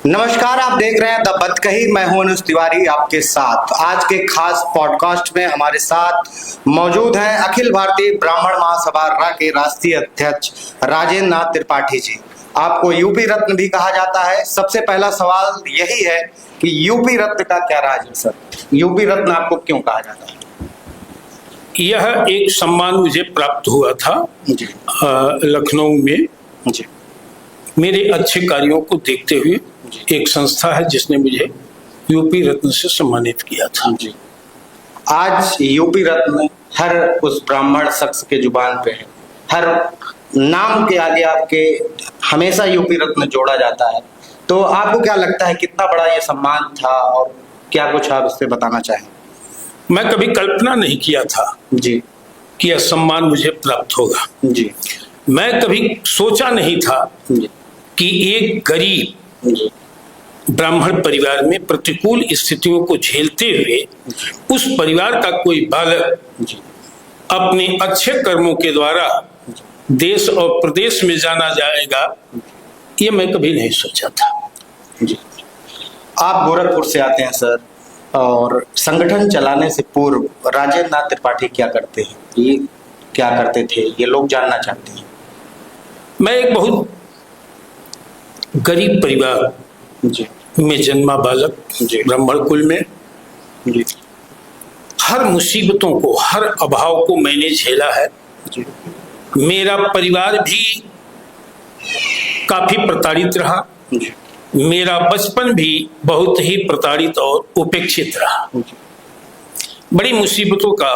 नमस्कार, आप देख रहे हैं द बतकही। मैं हूं अनुज तिवारी आपके साथ। आज के खास पॉडकास्ट में हमारे साथ मौजूद हैं अखिल भारतीय ब्राह्मण महासभा रा के राष्ट्रीय अध्यक्ष राजेंद्र नाथ त्रिपाठी जी। आपको यूपी रत्न भी कहा जाता है। सबसे पहला सवाल यही है कि यूपी रत्न का क्या राज है सर? यूपी रत्न आपको क्यों कहा जाता है? यह एक सम्मान मुझे प्राप्त हुआ था लखनऊ में जी। मेरे अच्छे कार्यों को देखते हुए। एक संस्था है जिसने मुझे यूपी रत्न से सम्मानित किया था। जी। आज यूपी रत्न हर उस ब्राह्मण शख्स के जुबान पे है। हर नाम के आगे आपके हमेशा यूपी रत्न जोड़ा जाता है। तो आपको क्या लगता है कितना बड़ा ये सम्मान था और क्या कुछ आप इससे बताना चाहें? मैं कभी कल्पना नहीं किया था जी कि यह सम्मान मुझे प्राप्त होगा। जी। मैं कभी सोचा नहीं था जी कि एक गरीब जी ब्राह्मण परिवार में प्रतिकूल स्थितियों को झेलते हुए उस परिवार का कोई बालक जी अपने अच्छे कर्मों के द्वारा देश और प्रदेश में जाना जाएगा, ये मैं कभी नहीं सोचा था। जी। आप गोरखपुर से आते हैं सर, और संगठन चलाने से पूर्व राजेंद्र नाथ त्रिपाठी क्या करते हैं? ये क्या करते थे, ये लोग जानना चाहते हैं। मैं एक बहुत गरीब परिवार जी में जन्मा बालक, ब्राह्मण कुल में। जी हर मुसीबतों को, हर अभाव को मैंने झेला है। जी मेरा परिवार भी काफी प्रताड़ित रहा। जी मेरा बचपन भी बहुत ही प्रताड़ित और उपेक्षित रहा। जी बड़ी मुसीबतों का,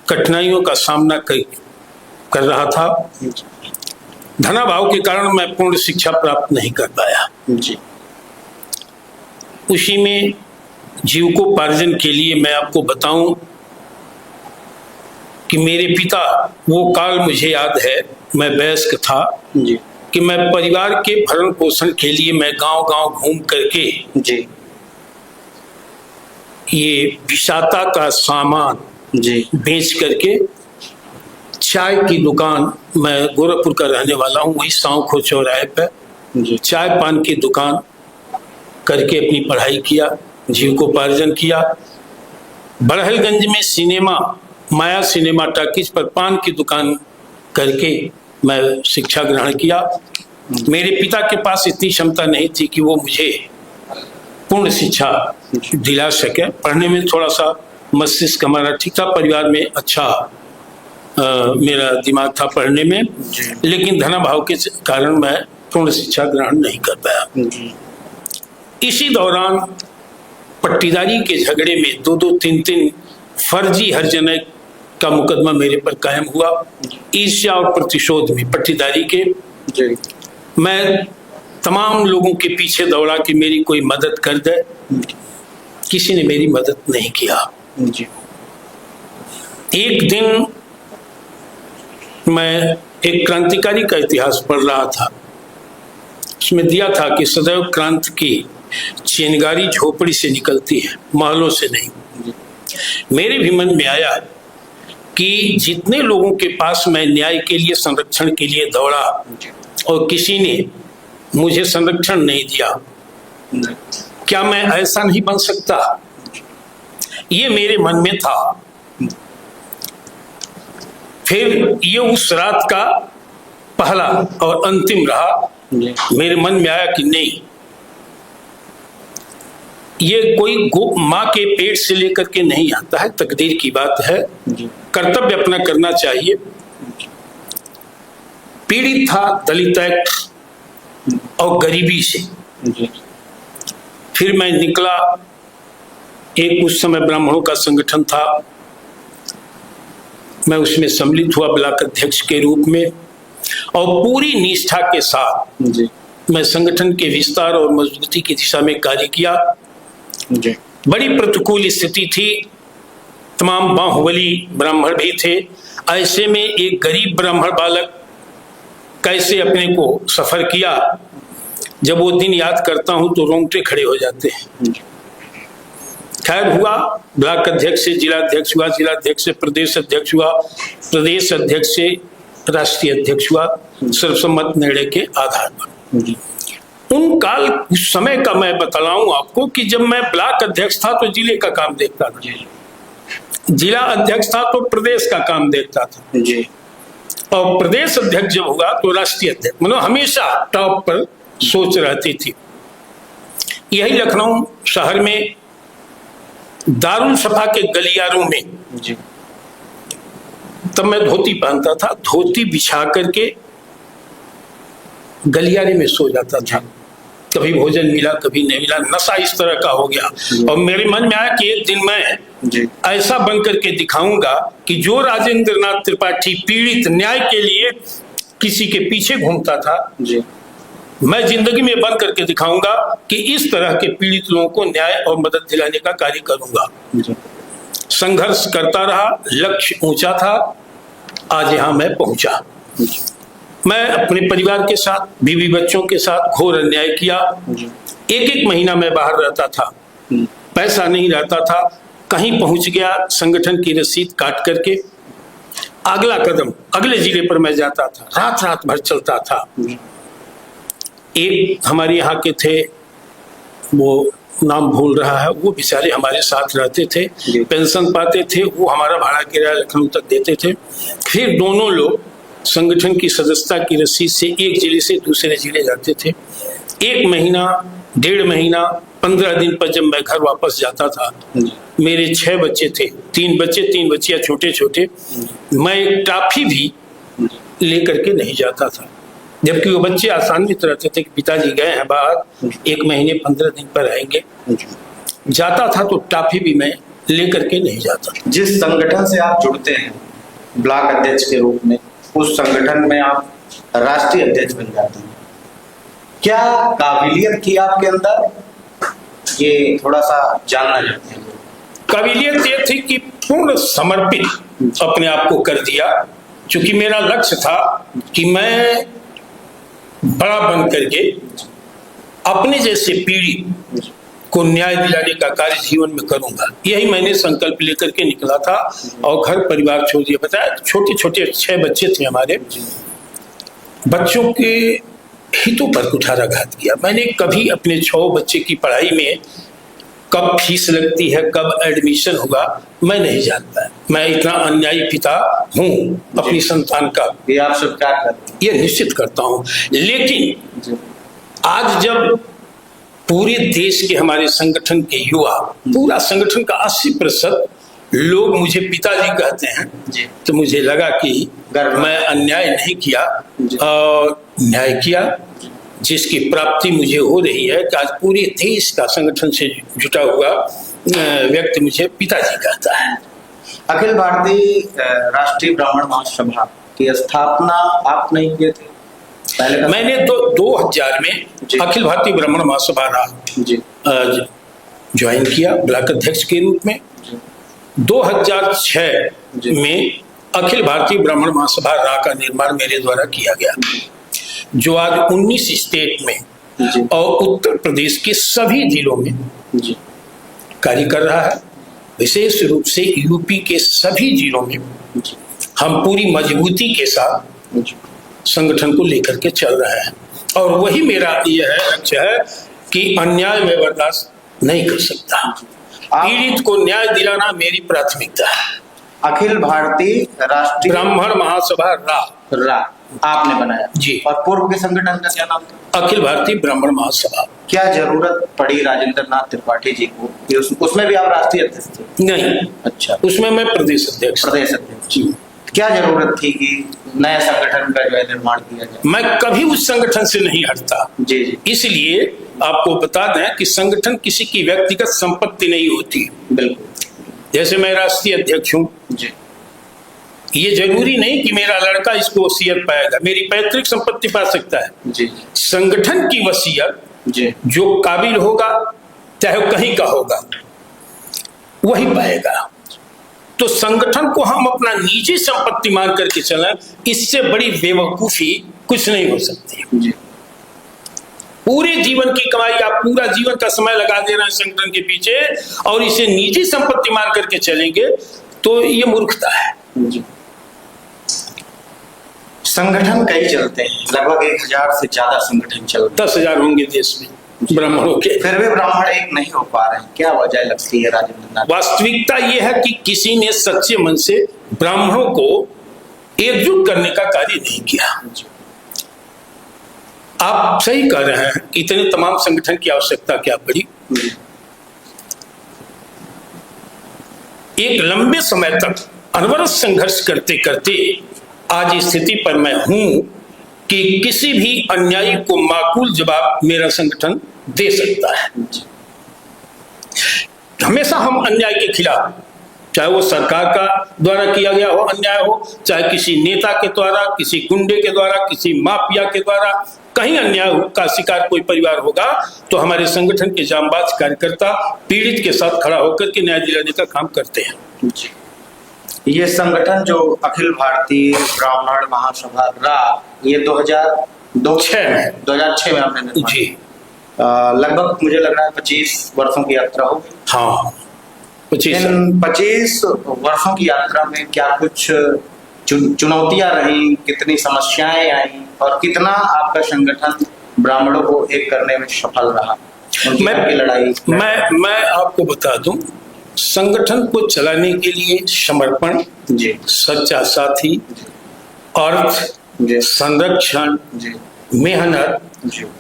कठिनाइयों का सामना कर रहा था। धनाभाव के कारण मैं पूर्ण शिक्षा प्राप्त नहीं कर पाया। जी उसी में जीविकोपार्जन के लिए मैं आपको बताऊं कि मेरे पिता, वो काल मुझे याद है, मैं वयस्क था जी कि मैं परिवार के भरण पोषण के लिए मैं गांव-गांव घूम करके जी ये विषाता का सामान जी बेच करके चाय की दुकान, मैं गोरखपुर का रहने वाला हूँ, वही सांखो चौराहे पे जी चाय पान की दुकान करके अपनी पढ़ाई किया, जीविकोपार्जन किया। बड़हलगंज में सिनेमा, माया सिनेमा टाकीज पर पान की दुकान करके मैं शिक्षा ग्रहण किया। मेरे पिता के पास इतनी क्षमता नहीं थी कि वो मुझे पूर्ण शिक्षा दिला सके। पढ़ने में थोड़ा सा मस्तिष्क हमारा ठीक था, परिवार में अच्छा मेरा दिमाग था पढ़ने में, लेकिन धनाभाव के कारण मैं पूर्ण शिक्षा ग्रहण नहीं कर पाया। इसी दौरान पट्टीदारी के झगड़े में 2-2, 3-3 फर्जी हरजने का मुकदमा मेरे पर कायम हुआ। ईर्ष्या और प्रतिशोध में पट्टीदारी के मैं तमाम लोगों के पीछे दौड़ा कि मेरी कोई मदद कर दे। किसी ने मेरी मदद नहीं किया। एक दिन मैं एक क्रांतिकारी का इतिहास पढ़ रहा था। उसमें दिया था कि सदैव क्रांति की चिंगारी झोपड़ी से निकलती है, महलों से नहीं। मेरे भी मन में आया कि जितने लोगों के पास मैं न्याय के लिए, संरक्षण के लिए दौड़ा और किसी ने मुझे संरक्षण नहीं दिया, क्या मैं ऐसा नहीं बन सकता? ये मेरे मन में था। फिर ये उस रात का पहला और अंतिम रहा। मेरे मन में आया कि नहीं, ये कोई माँ के पेट से लेकर के नहीं आता है, तकदीर की बात है। कर्तव्य अपना करना चाहिए। पीड़ित था दलित और गरीबी से। फिर मैं निकला। एक उस समय ब्राह्मणों का संगठन था, मैं उसमें सम्मिलित हुआ ब्लॉक अध्यक्ष के रूप में, और पूरी निष्ठा के साथ मैं संगठन के विस्तार और मजबूती की दिशा में कार्य किया। बड़ी प्रतिकूल स्थिति थी, तमाम बाहुबली ब्राह्मण भी थे। ऐसे में एक गरीब ब्राह्मण बालक कैसे अपने को सफर किया, जब वो दिन याद करता हूं तो रोंगटे खड़े हो जाते हैं। खैर हुआ, ब्लॉक अध्यक्ष से जिलाध्यक्ष हुआ, जिलाध्यक्ष से प्रदेश अध्यक्ष हुआ, प्रदेश अध्यक्ष से राष्ट्रीय अध्यक्ष हुआ, सर्वसम्मत निर्णय के आधार पर। उन काल उस समय का मैं बतलाऊं आपको कि जब मैं ब्लॉक अध्यक्ष था तो जिले का काम देखता था, जिला अध्यक्ष था तो प्रदेश का काम देखता था जी, और प्रदेश अध्यक्ष जब होगा तो राष्ट्रीय अध्यक्ष, मतलब हमेशा टॉप पर सोच रहती थी। यही लखनऊ शहर में दारुल सफा के गलियारों में जी, तब मैं धोती पहनता था, धोती बिछा करके गलियारे में सो जाता था। कभी भोजन मिला कभी नहीं मिला, नशा इस तरह का हो गया। और मेरे मन में आया कि एक दिन मैं जी, ऐसा बन करके दिखाऊंगा कि जो राजेंद्र नाथ त्रिपाठी पीड़ित न्याय के लिए किसी के पीछे घूमता था, जी, मैं जिंदगी में बन करके दिखाऊंगा कि इस तरह के पीड़ित लोगों को न्याय और मदद दिलाने का कार्य करूंगा। जी, संघर्ष करता रहा, लक्ष्य ऊंचा था, आज यहां मैं पहुंचा। मैं अपने परिवार के साथ, बीवी बच्चों के साथ घोर अन्याय किया। एक एक महीना मैं बाहर रहता था, पैसा नहीं रहता था, कहीं पहुंच गया संगठन की रसीद काट करके अगला कदम अगले जिले पर मैं जाता था, रात रात भर चलता था। एक हमारे यहाँ के थे, वो नाम भूल रहा है, वो बेचारे हमारे साथ रहते थे, पेंशन पाते थे, वो हमारा भाड़ा किराया लखनऊ तक देते थे। फिर दोनों लोग संगठन की सदस्यता की रसीद से एक जिले से दूसरे जिले जाते थे। एक महीना, 1.5 महीना, 15 दिन पर जब मैं घर वापस जाता था, मेरे 6 बच्चे थे, 3 बच्चे 3 बच्चियां छोटे छोटे, मैं एक टॉफी भी लेकर के नहीं जाता था, जबकि वो बच्चे आसान्वित रहते थे कि पिताजी गए हैं बाहर, 1 महीने 15 दिन पर आएंगे। जाता था तो टॉफी भी मैं लेकर के नहीं जाता। जिस संगठन से आप जुड़ते हैं ब्लॉक अध्यक्ष के रूप में, उस संगठन में आप राष्ट्रीय अध्यक्ष बन जाते हैं, क्या काबिलियत थी आपके अंदर, ये थोड़ा सा जानना चाहते हैं। काबिलियत ये थी कि पूर्ण समर्पित अपने आप को कर दिया, क्योंकि मेरा लक्ष्य था कि मैं बड़ा बन करके अपने जैसे पीढ़ी को न्याय दिलाने का कार्य जीवन में करूंगा। यही मैंने संकल्प लेकर के निकला था और घर परिवार छोड़ दिया। बताया छोटे छोटे 6 बच्चे थे हमारे, बच्चों के हितों पर कुठाराघात किया। मैंने कभी अपने 6 बच्चे की पढ़ाई में कब फीस लगती है, कब एडमिशन होगा, मैं नहीं जानता। मैं इतना अन्यायी पिता हूँ अपनी संतान का, ये आप स्वीकार करते हैं? ये निश्चित करता हूँ। लेकिन आज जब पूरे देश के हमारे संगठन के युवा, पूरा संगठन का 80% लोग मुझे पिताजी कहते हैं, तो मुझे लगा कि मैं अन्याय नहीं किया और न्याय किया, जिसकी प्राप्ति मुझे हो रही है कि आज पूरे देश का संगठन से जुटा हुआ व्यक्ति मुझे पिताजी कहता है। अखिल भारतीय राष्ट्रीय ब्राह्मण महासभा की स्थापना आप नहीं किए थे? पहले मैंने 2000 में अखिल भारतीय ब्राह्मण महासभा ज्वाइन किया ब्लॉक अध्यक्ष के रूप में। 2006 में अखिल भारतीय ब्राह्मण महासभा रा का निर्माण मेरे द्वारा किया गया, जो आज 19 स्टेट में और उत्तर प्रदेश के सभी जिलों में कार्य कर रहा है। विशेष रूप से यूपी के सभी जिलों में हम पूरी मजबूती के साथ संगठन को लेकर के चल रहे हैं, और वही मेरा यह लक्ष्य है कि अन्याय में बर्दाश्त नहीं कर सकता। पीड़ित को न्याय दिलाना मेरी प्राथमिकता है। अखिल भारतीय राष्ट्रीय ब्राह्मण महासभा रा आपने बनाया जी, और पूर्व के संगठन का क्या नाम था? अखिल भारतीय ब्राह्मण महासभा। क्या जरूरत पड़ी राजेंद्र नाथ त्रिपाठी जी को? उसमें भी आप राष्ट्रीय अध्यक्ष थे? नहीं, अच्छा, उसमें मैं प्रदेश अध्यक्ष। प्रदेश अध्यक्ष। क्या जरूरत थी कि नए संगठन का जो है निर्माण किया जाए? मैं कभी उस संगठन से नहीं हटता। जी जी, इसलिए आपको बता दें कि संगठन किसी की व्यक्तिगत संपत्ति नहीं होती। बिल्कुल। जैसे मैं राष्ट्रीय अध्यक्ष हूँ, जी, ये जरूरी नहीं कि मेरा लड़का इसको वसीयत पाएगा, मेरी पैतृक संपत्ति पा सकता है। जी, संगठन की वसीयत जी, जो काबिल होगा, चाहे वो कहीं का होगा, वही पाएगा। तो संगठन को हम अपना निजी संपत्ति मान करके चलें, इससे बड़ी बेवकूफी कुछ नहीं हो सकती। जी, पूरे जीवन की कमाई, आप पूरा जीवन का समय लगा दे रहे हैं संगठन के पीछे और इसे निजी संपत्ति मान करके चलेंगे तो ये मूर्खता है। जी। संगठन कई चलते हैं, लगभग 1000 से ज्यादा संगठन चलते 10,000 होंगे देश में ब्राह्मणों के, हैं, फिर भी ब्राह्मण एक नहीं हो पा रहे हैं, क्या वजह लगती है राजेंद्र नाथ? वास्तविकता यह है कि किसी ने सच्चे मन से ब्राह्मणों को एकजुट करने का कार्य नहीं किया। आप सही कह रहे हैं, इतने तमाम संगठन की आवश्यकता क्या पड़ी। एक लंबे समय तक अनवरत संघर्ष करते करते आज स्थिति पर मैं हूं कि किसी भी अन्यायी को माकूल जवाब मेरा संगठन दे सकता है। हमेशा हम अन्याय के खिलाफ, चाहे वो सरकार का द्वारा किया गया हो अन्याय हो, चाहे किसी नेता के द्वारा, किसी गुंडे के द्वारा, किसी माफिया के द्वारा कहीं अन्याय का शिकार कोई परिवार होगा तो हमारे संगठन के जांबाज कार्यकर्ता पीड़ित के साथ खड़ा होकर के न्याय दिलाने का काम करते हैं। ये संगठन जो अखिल भारतीय ब्राह्मण महासभा रा, ये 2006 में आपने निर्माण जी लगभग मुझे लग रहा है 25 वर्षों की यात्रा होगी। हाँ, 25 वर्षों की यात्रा में क्या कुछ चुनौतियां रही, कितनी समस्याएं आई और कितना आपका संगठन ब्राह्मणों को एक करने में सफल रहा? लड़ाई मैं आपको बता दूं, संगठन को चलाने के लिए समर्पण, सच्चा साथी, अर्थ, संरक्षण, मेहनत,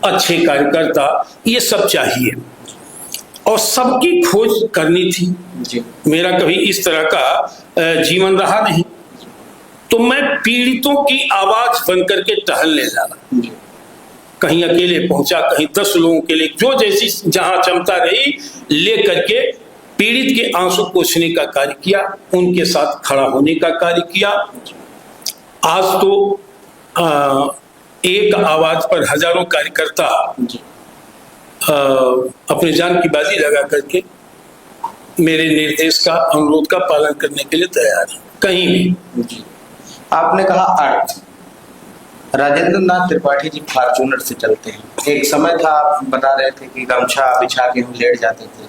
अच्छे कार्यकर्ता, ये सब चाहिए और सबकी खोज करनी थी। मेरा कभी इस तरह का जीवन रहा नहीं, तो मैं पीड़ितों की आवाज बनकर के टहलने लगा। कहीं अकेले पहुंचा, कहीं 10 लोगों के लिए, जो जैसी जहां क्षमता रही ले करके पीड़ित के आंसू पोंछने का कार्य किया, उनके साथ खड़ा होने का कार्य किया। आज तो एक आवाज पर हजारों कार्यकर्ता अपनी जान की बाजी लगा करके मेरे निर्देश का, अनुरोध का पालन करने के लिए तैयार है कहीं भी। आपने कहा अर्थ, राजेंद्र नाथ त्रिपाठी जी फॉर्च्यूनर से चलते हैं। एक समय था आप बता रहे थे कि गमछा बिछा के हम लेट जाते थे,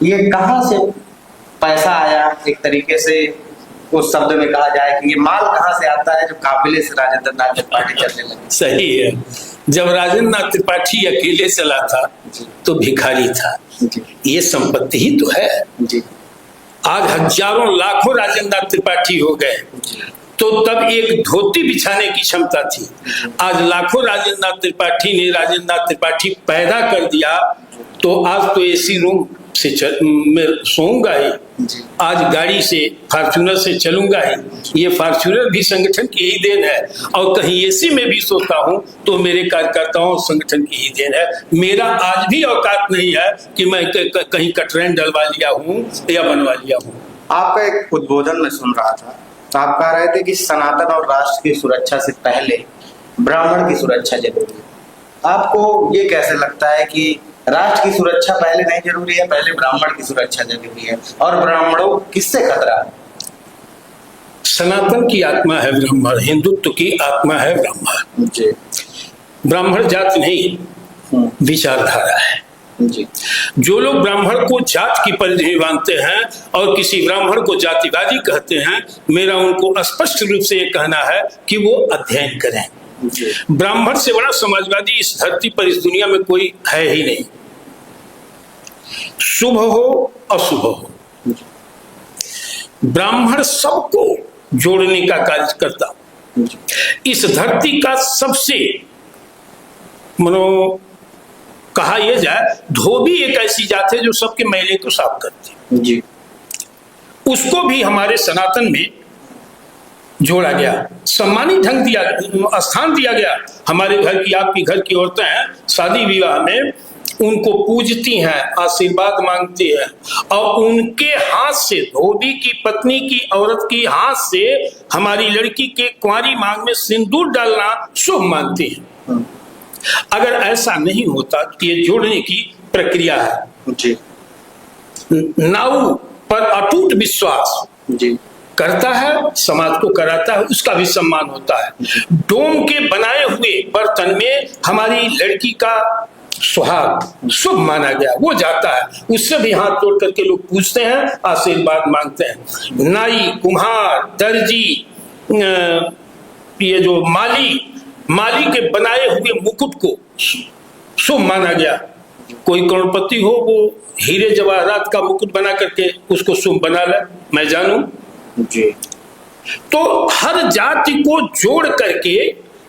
ये कहाँ से पैसा आया? एक तरीके से उस शब्द में कहा जाए कि ये माल कहाँ से आता है जो काफिले से राजेंद्र नाथ त्रिपाठी चलने लगे? सही है, जब राजेंद्र नाथ त्रिपाठी अकेले चला था तो भिखारी था, ये संपत्ति ही तो है। आज हजारों लाखों राजेंद्र नाथ त्रिपाठी हो गए, तो तब एक धोती बिछाने की क्षमता थी। आज लाखों राजेंद्र नाथ त्रिपाठी ने राजेंद्र नाथ त्रिपाठी पैदा कर दिया, तो आज तो एसी रूम से मैं सोऊंगा ही, आज गाड़ी से फॉर्च्यूनर से चलूंगा ही। ये फॉर्च्यूनर भी संगठन की ही देन है, और कहीं एसी में भी सोता हूं तो मेरे कार्यकर्ताओं संगठन की ही देन है। मेरा आज भी औकात नहीं है कि मैं कहीं कटरैन डलवा लिया हूं या बनवा लिया हूं। आपका एक उद्बोधन में सुन रहा था, आप कह रहे थे कि सनातन और राष्ट्र की सुरक्षा से पहले ब्राह्मण की सुरक्षा जरूरी है। आपको ये कैसे लगता है कि राष्ट्र की सुरक्षा पहले नहीं जरूरी है, पहले ब्राह्मण की सुरक्षा जरूरी है, और ब्राह्मणों किससे खतरा है? सनातन की आत्मा है ब्राह्मण, हिंदुत्व की आत्मा है ब्राह्मण। ब्राह्मण जात नहीं, विचारधारा है। जो लोग ब्राह्मण को जात की परिधि में बांधते हैं और किसी ब्राह्मण को जातिवादी कहते हैं, मेरा उनको स्पष्ट रूप से ये कहना है कि वो अध्ययन करें। ब्राह्मण से बड़ा समाजवादी इस धरती पर, इस दुनिया में कोई है ही नहीं। शुभ हो अशुभ हो, ब्राह्मण सबको जोड़ने का कार्य करता। इस धरती का सबसे कहा यह जाए, धोबी एक ऐसी जात है जो सबके मैले को साफ करती। उसको भी हमारे सनातन में जोड़ा गया, सम्मानित ढंग दिया, स्थान दिया गया। हमारे घर की, आपकी घर की औरतें हैं, शादी विवाह में उनको पूजती हैं, आशीर्वाद मांगती हैं, और उनके हाथ से, धोबी की पत्नी की, औरत की हाथ से हमारी लड़की के कुंवारी मांग में सिंदूर डालना शुभ मानती हैं। अगर ऐसा नहीं होता तो ये जोड़ने की प्रक्रिया है। नाऊ पर अटूट विश्वास करता है, समाज को कराता है, उसका भी सम्मान होता है। डोम के बनाए हुए बर्तन में हमारी लड़की का सुहाग शुभ माना गया, वो जाता है, उससे भी हाथ जोड़ करके लोग पूछते हैं, आशीर्वाद मांगते हैं। नाई, कुम्हार, दर्जी, ये जो माली के बनाए हुए मुकुट को शुभ माना गया। कोई करोड़पति हो वो हीरे जवाहरात का मुकुट बना करके उसको शुभ बना ले, मैं जानूं जी। तो हर जाति को जोड़ करके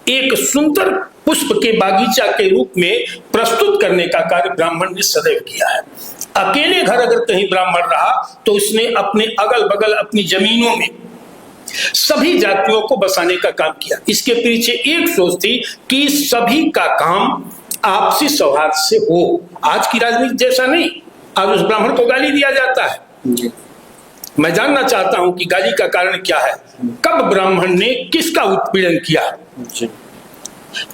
एक सुंदर पुष्प के बागीचा के रूप में प्रस्तुत करने का कार्य ब्राह्मण ने सदैव किया है। अकेले घर अगर कहीं ब्राह्मण रहा तो उसने अपने अगल बगल अपनी जमीनों में सभी जातियों को बसाने का काम किया। इसके पीछे एक सोच थी कि सभी का काम आपसी सौहार्द से हो। आज की राजनीति जैसा नहीं, आज उस ब्राह्मण को गाली दिया जाता है। मैं जानना चाहता हूं कि गाली का कारण क्या है, कब ब्राह्मण ने किसका उत्पीड़न किया।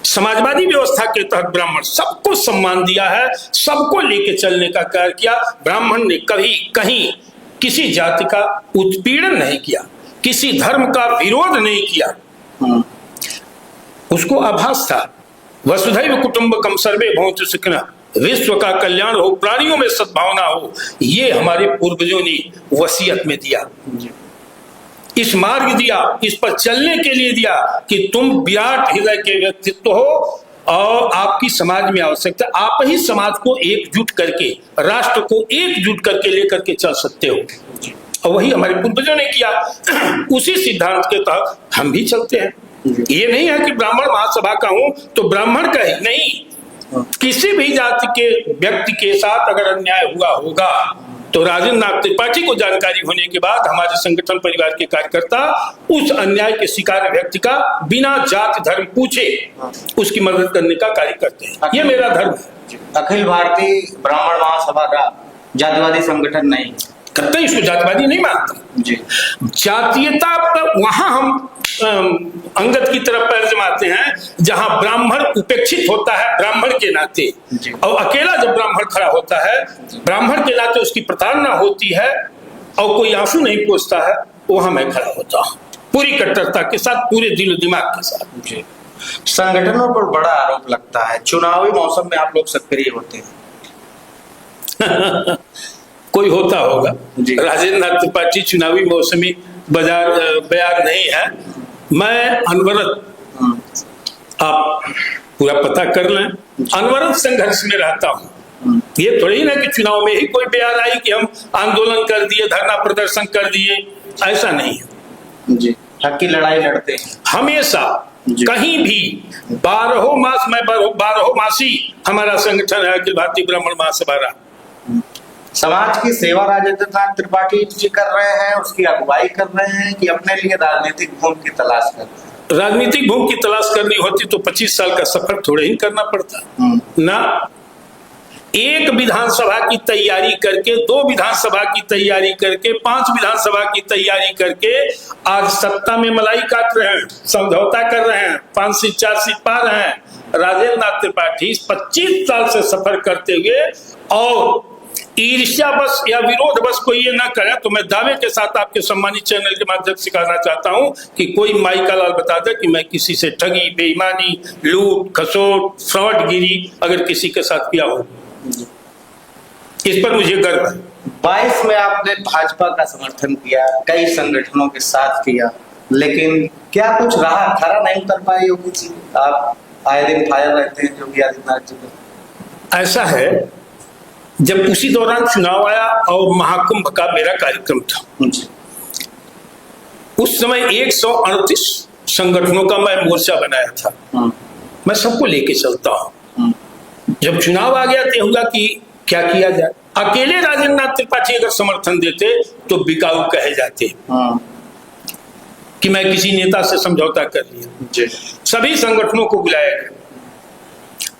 समाजवादी व्यवस्था के तहत ब्राह्मण सबको सम्मान दिया है, सबको लेके चलने का कार्य किया। ब्राह्मण ने कभी कहीं किसी जाति का उत्पीड़न नहीं किया, किसी धर्म का विरोध नहीं किया। उसको आभास था वसुधैव कुटुंबकम सर्वे भवन्तु सुखिनः, विश्व का कल्याण हो, प्राणियों में सद्भावना हो, ये हमारे पूर्वजों ने वसीयत में दिया। इस मार्ग दिया, इस पर चलने के लिए दिया कि तुम विराट हृदय के व्यक्तित्व हो और आपकी समाज में आवश्यकता, आप ही समाज को एकजुट करके, राष्ट्र को एकजुट करके लेकर के चल सकते हो। और वही हमारे पूर्वजों ने किया। उसी सिद्धांत के तहत हम भी चलते हैं। ये नहीं है कि ब्राह्मण महासभा का हूं तो ब्राह्मण का ही नहीं, किसी भी जाति के व्यक्ति के साथ अगर अन्याय हुआ होगा तो राजेंद्र नाथ त्रिपाठी को जानकारी होने के बाद हमारे संगठन परिवार के कार्यकर्ता उस अन्याय के शिकार व्यक्ति का बिना जाति धर्म पूछे उसकी मदद करने का कार्य करते हैं। ये मेरा धर्म है। अखिल भारतीय ब्राह्मण महासभा का जातिवादी संगठन नहीं, कतई इसको जातिवादी नहीं मानता जी। जातीयता पर वहां हम अंगद की तरफ पैर जमाते हैं जहां ब्राह्मण उपेक्षित होता है ब्राह्मण के नाते, और अकेला जब ब्राह्मण खड़ा होता है ब्राह्मण के नाते उसकी प्रताड़ना होती है और कोई आंसू नहीं पोंछता है, वहां मैं खड़ा होता हूं पूरी कट्टरता के साथ, पूरे दिल दिमाग के साथ। जी। संगठनों पर बड़ा आरोप लगता है चुनावी मौसम में आप लोग सक्रिय होते हैं। कोई होता होगा, राजेंद्र नाथ त्रिपाठी चुनावी मौसम में बयार नहीं है। मैं अनवरत, आप पूरा पता कर लें, अनवरत संघर्ष में रहता हूं। ये थोड़ी ना कि चुनाव में ही कोई बयान आई कि हम आंदोलन कर दिए, धरना प्रदर्शन कर दिए, ऐसा नहीं है जी। हक की लड़ाई लड़ते हैं हमेशा, कहीं भी 12 मास, मैं 12 मासी हमारा संगठन है अखिल भारतीय ब्राह्मण महासभा रहा। समाज की सेवा राजेंद्र नाथ त्रिपाठी जी कर रहे हैं, उसकी अगुवाई कर रहे हैं कि अपने लिए राजनीतिक भूमि की तलाश कर रहे हैं? राजनीतिक भूमि की तलाश करनी होती तो 25 साल का सफर थोड़े ही करना पड़ता ना। एक विधानसभा की तैयारी करके, 2 विधानसभा की तैयारी करके, 5 विधानसभा की तैयारी करके आज सत्ता में मलाई काट रहे हैं, समझौता कर रहे हैं, 5 सीट 4 सीट पा रहे हैं। राजेंद्र नाथ त्रिपाठी 25 साल से सफर करते हुए और ईर्ष्या बस या विरोध बस कोई ये ना करे तो मैं दावे के साथ आपके सम्मानित चैनल के माध्यम से कहना चाहता हूं कि कोई माई का लाल बता दे कि मैं किसी से ठगी, बेईमानी, लूट, खसोट, फ्रॉडगिरी अगर किसी के साथ किया हो, इस पर मुझे गर्व है। 22 में आपने भाजपा का समर्थन किया, कई संगठनों के साथ किया, लेकिन क्या कुछ रहा, खरा नहीं उतर पाए योगी जी? आप आए दिन फायर रहते हैं योगी आदित्यनाथ जी को। ऐसा है, जब उसी दौरान चुनाव आया और महाकुंभ का मेरा कार्यक्रम था, उस समय 138 संगठनों का मैं मोर्चा बनाया था। मैं सबको लेके चलता हूं। जब चुनाव आ गया तो हुआ कि क्या किया जाए। अकेले राजेंद्र नाथ त्रिपाठी अगर समर्थन देते तो बिकाऊ कहे जाते कि मैं किसी नेता से समझौता कर लिया। सभी संगठनों को बुलाया गया।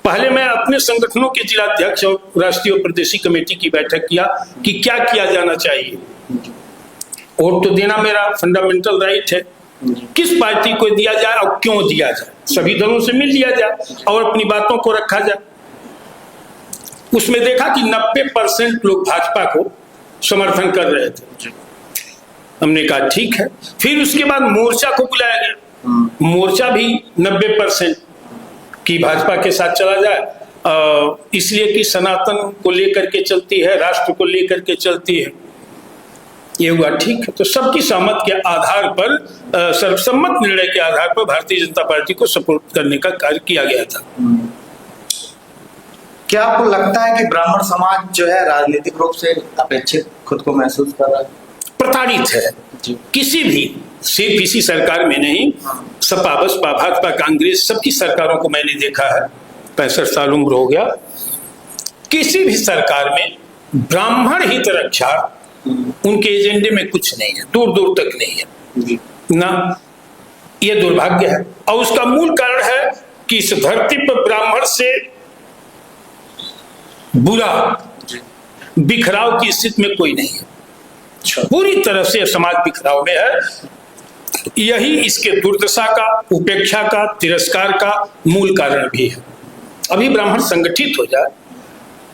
पहले मैं अपने संगठनों के जिलाध्यक्ष और राष्ट्रीय और प्रदेशी कमेटी की बैठक किया कि क्या किया जाना चाहिए। वोट तो देना मेरा फंडामेंटल राइट है, किस पार्टी को दिया जाए और क्यों दिया जाए, सभी दलों से मिल लिया जाए और अपनी बातों को रखा जाए। उसमें देखा कि 90% लोग भाजपा को समर्थन कर रहे थे। हमने कहा ठीक है। फिर उसके बाद मोर्चा को बुलाया गया। मोर्चा भी 90% की भाजपा के साथ चला जाए, इसलिए कि सनातन को लेकर के चलती है, राष्ट्र को लेकर के चलती है। ये हुआ, ठीक है। तो सबकी सहमत के आधार पर, सर्वसम्मत निर्णय के आधार पर भारतीय जनता पार्टी को सपोर्ट करने का कार्य किया गया था। क्या आपको लगता है कि ब्राह्मण समाज जो है राजनीतिक रूप से अपेक्षित खुद को महसूस कर रहा है? प्रताड़ित है। किसी भी, सिर्फ इसी सरकार में नहीं, सपा बसपा भाजपा कांग्रेस सबकी सरकारों को मैंने देखा है, 65 साल उम्र हो गया। किसी भी सरकार में ब्राह्मण हित रक्षा उनके एजेंडे में कुछ नहीं है, दूर दूर तक नहीं है ना। ये दुर्भाग्य है, और उसका मूल कारण है कि इस धरती पर ब्राह्मण से बुरा बिखराव की स्थिति में कोई नहीं है। पूरी तरह से समाज बिखराव में है। यही इसके दुर्दशा का, उपेक्षा का, तिरस्कार का मूल कारण भी है। अभी ब्राह्मण संगठित हो जाए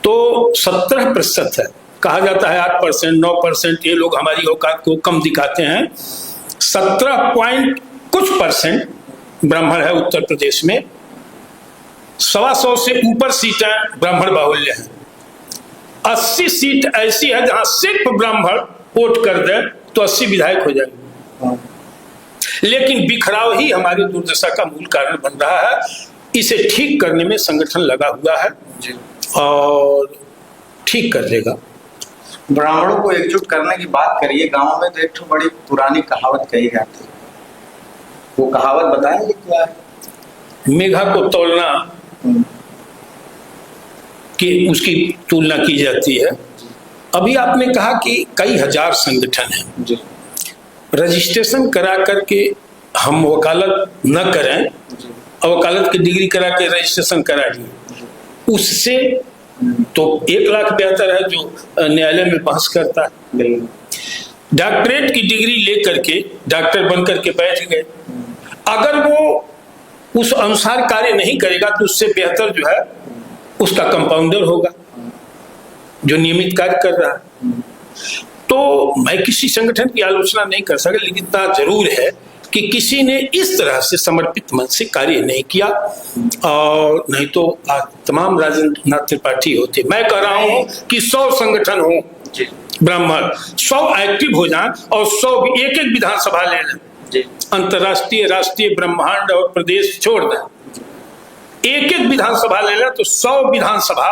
तो 17% है, कहा जाता है 8%, 9%, ये लोग हमारी औकात को कम दिखाते हैं। 17 पॉइंट कुछ परसेंट ब्राह्मण है उत्तर प्रदेश में। 125 से ऊपर सीटें ब्राह्मण बाहुल्य हैं। 80 सीट ऐसी है जहां सिर्फ ब्राह्मण वोट कर दे तो 80 विधायक हो जाएंगे। लेकिन बिखराव ही हमारी दुर्दशा का मूल कारण बन रहा है। इसे ठीक करने में संगठन लगा हुआ है और ठीक कर देगा। ब्राह्मणों को एकजुट करने की बात करिए। गांव में तो एक तो बड़ी पुरानी कहावत कही जाती है, वो कहावत बताएंगे क्या है? मेघा को तौलना कि उसकी तुलना की जाती है। अभी आपने कहा कि कई हजार संगठन हैं, रजिस्ट्रेशन करा करके हम वकालत न करें और वकालत की डिग्री करा के रजिस्ट्रेशन करा दिए, उससे तो 1 लाख बेहतर है जो न्यायालय में बहस करता है। डॉक्टरेट की डिग्री लेकर के डॉक्टर बन करके बैठ गए, अगर वो उस अनुसार कार्य नहीं करेगा तो उससे बेहतर जो है उसका कंपाउंडर होगा जो नियमित कार्य कर रहा है। तो मैं किसी संगठन की आलोचना नहीं कर सकता, लेकिन इतना जरूर है कि किसी ने इस तरह से समर्पित मन से कार्य नहीं किया, और नहीं तो आज तमाम राजेंद्र त्रिपाठी होते। मैं कह रहा हूं कि 100 संगठन हो ब्राह्मण, 100 एक्टिव हो जाएं और 100 एक एक विधानसभा ले लें, अंतर्राष्ट्रीय राष्ट्रीय ब्रह्मांड और प्रदेश छोड़ दें, एक एक विधानसभा ले लें तो 100 विधानसभा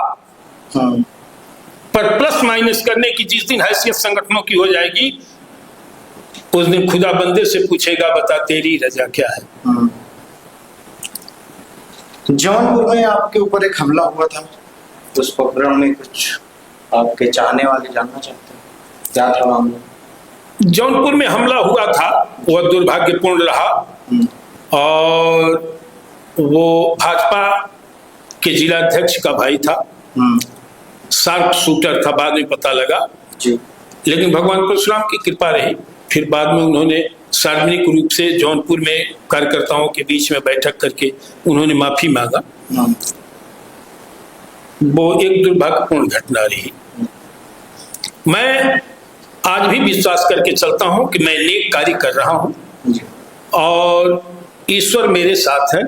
पर प्लस माइनस करने की जिस दिन हैसियत संगठनों की हो जाएगी, उस दिन खुदा बंदे से पूछेगा, बता तेरी रजा क्या है। जौनपुर में आपके ऊपर एक हमला हुआ था, उस प्रकरण में कुछ आपके चाहने वाले जानना चाहते हैं, क्या था मामला? जौनपुर में हमला हुआ था, वह दुर्भाग्यपूर्ण रहा और वो भाजपा के जिलाध्यक्ष का भाई था, शार्प शूटर था, बाद में पता लगा जी। लेकिन भगवान परशुराम की कृपा रही, फिर बाद में उन्होंने सार्वजनिक रूप से जौनपुर में कार्यकर्ताओं के बीच में बैठक करके उन्होंने माफी मांगा। वो एक दुर्भाग्यपूर्ण घटना रही। मैं आज भी विश्वास करके चलता हूं कि मैं नेक कार्य कर रहा हूं और ईश्वर मेरे साथ है,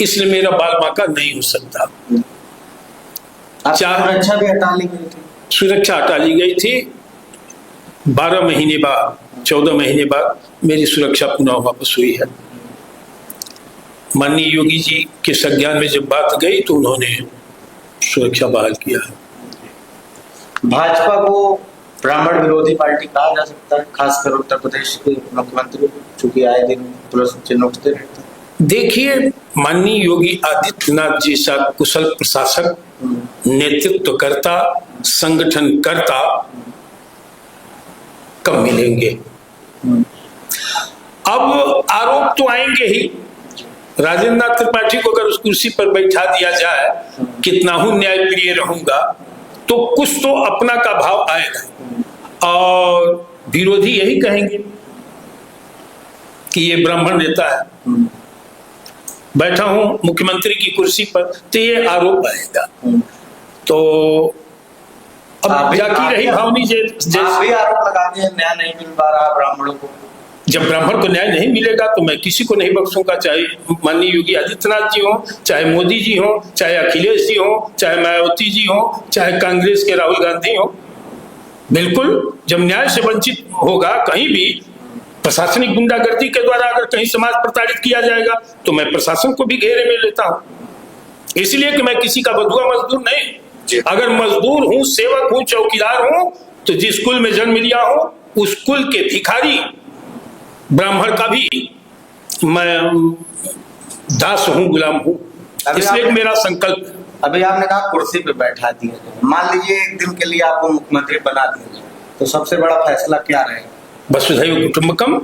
इसलिए मेरा बाल बांका नहीं हो सकता। सुरक्षा भी हटा ली गई थी? सुरक्षा हटा ली गई थी। 12 महीने बाद, 14 महीने बाद मेरी सुरक्षा पुनः वापस हुई है। माननीय योगी जी के संज्ञान में जब बात गई तो उन्होंने सुरक्षा बहाल किया है। भाजपा को ब्राह्मण विरोधी पार्टी कहा जा सकता है, खासकर उत्तर प्रदेश के मुख्यमंत्री, चूंकि आए दिन पुलिस चिन्ह उठते रहते हैं। देखिए, माननीय योगी आदित्यनाथ जैसा कुशल प्रशासक, नेतृत्वकर्ता, संगठनकर्ता कब मिलेंगे? अब आरोप तो आएंगे ही। राजेंद्र त्रिपाठी को अगर उस कुर्सी पर बैठा दिया जाए, कितना हूं न्यायप्रिय रहूंगा, तो कुछ तो अपना का भाव आएगा और विरोधी यही कहेंगे कि ये ब्राह्मण नेता है, बैठा हूं मुख्यमंत्री की कुर्सी पर, तो ये आरोप आएगा। तो अब जाती रही भावनी जैसे आरोप लगाते हैं न्याय नहीं मिल पा रहा ब्राह्मणों को। जब ब्राह्मण को न्याय नहीं मिलेगा तो मैं किसी को नहीं बख्शूंगा, चाहे माननीय योगी आदित्यनाथ जी हो, चाहे मोदी जी हो, चाहे अखिलेश जी हो, चाहे मायावती जी हो, चाहे कांग्रेस के राहुल गांधी हो। बिल्कुल, जब न्याय से वंचित होगा, कहीं भी प्रशासनिक गुंडागर्दी के द्वारा अगर कहीं समाज प्रताड़ित किया जाएगा तो मैं प्रशासन को भी घेरे में लेता हूं। इसलिए कि मैं किसी का बंधुआ मजदूर नहीं, अगर मजदूर हूं, सेवक हूं, चौकीदार हूं, तो जिस कुल में जन्म लिया हूं उस कुल के भिखारी ब्राह्मण का भी मैं दास हूं, गुलाम हूं। इसलिए मेरा संकल्प। अभी आपने कहा कुर्सी पे बैठा दिया जाए, मान लीजिए एक दिन के लिए आपको मुख्यमंत्री बना दिया जाए, तो सबसे बड़ा फैसला क्या रहेगा? वसुधैव कुटुंबकम,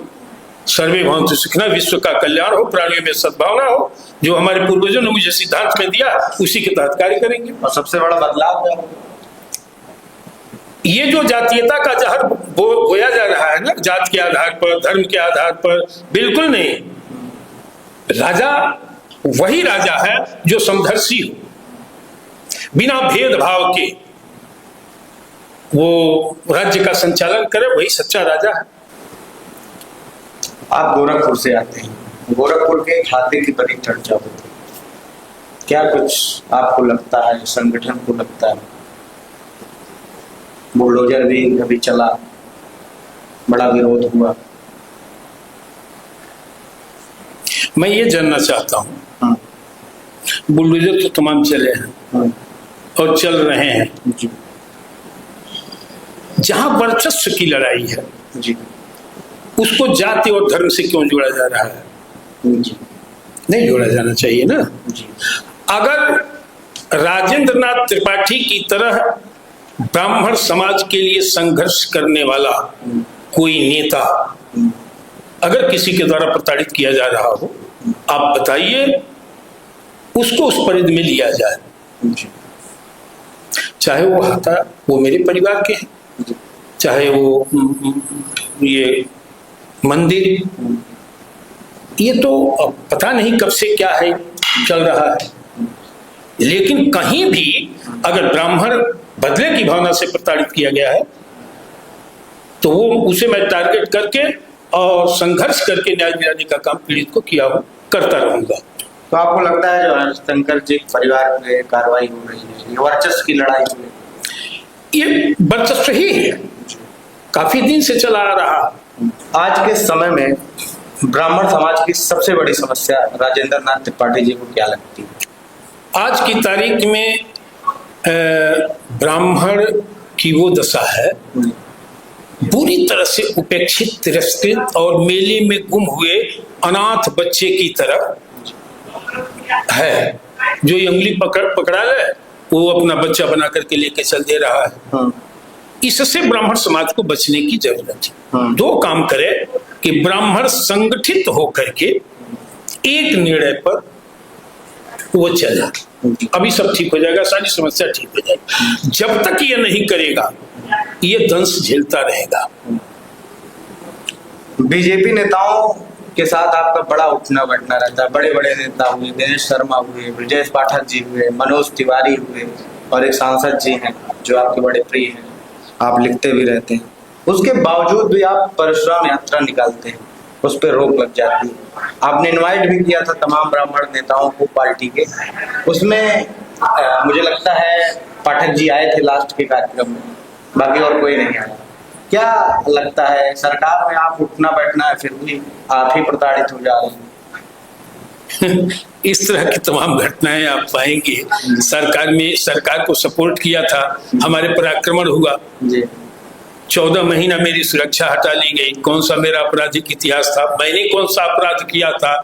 सर्वे भवन्तु सुखिनः, विश्व का कल्याण हो, प्राणियों में सद्भावना हो, जो हमारे पूर्वजों ने मुझे सिद्धांत में दिया उसी के तहत कार्य करेंगे। और सबसे बड़ा बदलाव क्या होगा? ये जो जातीयता का जहर बोया जा रहा है ना, जात के आधार पर, धर्म के आधार पर, बिल्कुल नहीं। राजा वही राजा है जो समदर्शी हो, बिना भेदभाव के वो राज्य का संचालन करे, वही सच्चा राजा है। आप गोरखपुर से आते हैं, गोरखपुर के खाते की बड़ी चर्चा होती है, क्या कुछ आपको लगता है, संगठन को लगता है? बुलडोजर भी अभी चला, बड़ा विरोध हुआ। मैं ये जानना चाहता हूँ, बुलडोजर तो तमाम चले हैं और चल रहे हैं जी। जहां वर्चस्व की लड़ाई है जी, उसको जाति और धर्म से क्यों जोड़ा जा रहा है? जी, नहीं जोड़ा जाना चाहिए ना। जी। अगर राजेंद्र नाथ त्रिपाठी की तरह ब्राह्मण समाज के लिए संघर्ष करने वाला कोई नेता अगर किसी के द्वारा प्रताड़ित किया जा रहा हो, आप बताइए, उसको उस परिधि में लिया जाए। जी। चाहे वो हाथा वो मेरे परिवार के हैं, चाहे वो ये मंदिर, ये तो पता नहीं कब से क्या है चल रहा है, लेकिन कहीं भी अगर ब्राह्मण बदले की भावना से प्रताड़ित किया गया है तो वो उसे मैं टारगेट करके और संघर्ष करके न्याय दिलाने का काम पीड़ित को किया हो, करता रहूंगा। तो आपको लगता है जो शंकर जी परिवार पे कार्रवाई हो रही है, ये वर्चस्व की लड़ाई है? ये वर्चस्व ही है, काफी दिन से चला आ रहा। आज के समय में ब्राह्मण समाज की सबसे बड़ी समस्या राजेंद्र नाथ त्रिपाठी जी को क्या लगती है? आज की तारीख में ब्राह्मण की वो दशा है, पूरी तरह से उपेक्षित, तिरस्कृत और मेले में गुम हुए अनाथ बच्चे की तरह है। जो ये उंगली पकड़ा है वो अपना बच्चा बना करके लेके चल दे रहा है। इससे ब्राह्मण समाज को बचने की जरूरत है। दो काम करे कि ब्राह्मण संगठित होकर के एक निर्णय पर वो चला, अभी सब ठीक हो जाएगा, सारी समस्या ठीक हो जाएगी। जब तक ये नहीं करेगा ये दंश झेलता रहेगा। बीजेपी नेताओं के साथ आपका बड़ा उठना बैठना रहता है, बड़े बड़े नेता हुए, दिनेश शर्मा हुए, ब्रजेश पाठक जी हुए, मनोज तिवारी हुए, और एक सांसद जी हैं जो आपके बड़े प्रिय हैं, आप लिखते भी रहते हैं, उसके बावजूद भी आप परशुराम यात्रा निकालते हैं, उस पर रोक लग जाती है। आपने इनवाइट भी किया था तमाम ब्राह्मण नेताओं को पार्टी के, उसमें मुझे लगता है पाठक जी आए थे लास्ट के कार्यक्रम में, बाकी और कोई नहीं आया। क्या लगता है, सरकार में आप उठना बैठना है, फिर भी आप ही प्रताड़ित हो जा रहे हैं? इस तरह की तमाम घटनाएं आप पाएंगे। सरकार को सपोर्ट किया था, हमारे पर आक्रमण हुआ जी। 14 महीना मेरी सुरक्षा हटा ली गई। कौन सा मेरा आपराधिक इतिहास था, मैंने कौन सा अपराध किया था?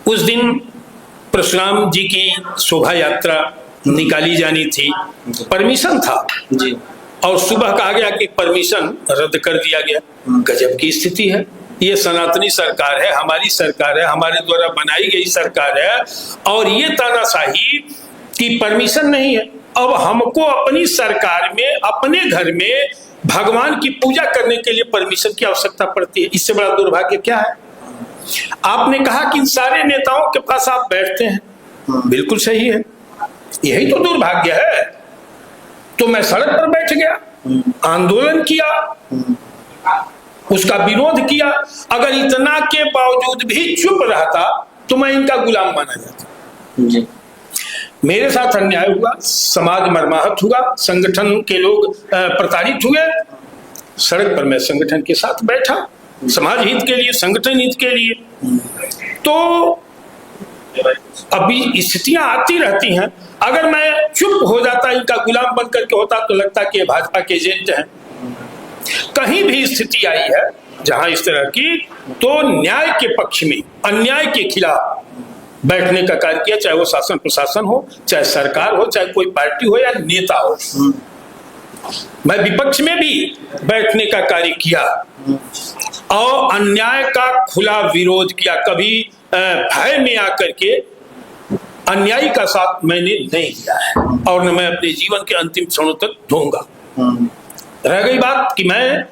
उस दिन परशुराम जी की शोभा यात्रा निकाली जानी थी, परमिशन था जी, और सुबह कहा गया कि परमिशन रद्द कर दिया गया। गजब की स्थिति है। ये सनातनी सरकार है, हमारी सरकार है, हमारे द्वारा बनाई गई सरकार है, और ये तानाशाही की परमिशन नहीं है। अब हमको अपनी सरकार में, अपने घर में भगवान की पूजा करने के लिए परमिशन की आवश्यकता पड़ती है। इससे बड़ा दुर्भाग्य क्या है? आपने कहा कि इन सारे नेताओं के पास आप बैठते हैं, बिल्कुल सही है, यही तो दुर्भाग्य है। तो मैं सड़क पर बैठ गया, आंदोलन किया, उसका विरोध किया, अगर इतना के बावजूद भी चुप रहता तो मैं इनका गुलाम माना जाता। जी। मेरे साथ अन्याय हुआ, समाज मर्माहत हुआ, संगठन के लोग प्रताड़ित हुए, सड़क पर मैं संगठन के साथ बैठा, समाज हित के लिए, संगठन हित के लिए। तो अभी स्थितियां आती रहती हैं। अगर मैं चुप हो जाता, इनका गुलाम बन करके होता, तो लगता कि ये भाजपा के एजेंट हैं। कहीं भी स्थिति आई है जहां इस तरह की, तो न्याय के पक्ष में, अन्याय के खिलाफ बैठने का कार्य किया, चाहे वो शासन प्रशासन हो, चाहे सरकार हो, चाहे कोई पार्टी हो या नेता हो। मैं विपक्ष में भी बैठने का कार्य किया और अन्याय का खुला विरोध किया। कभी भय में आकर के अन्यायी का साथ मैंने नहीं दिया है और न मैं अपने जीवन के अंतिम क्षणों तक दूंगा। रह गई बात कि मैं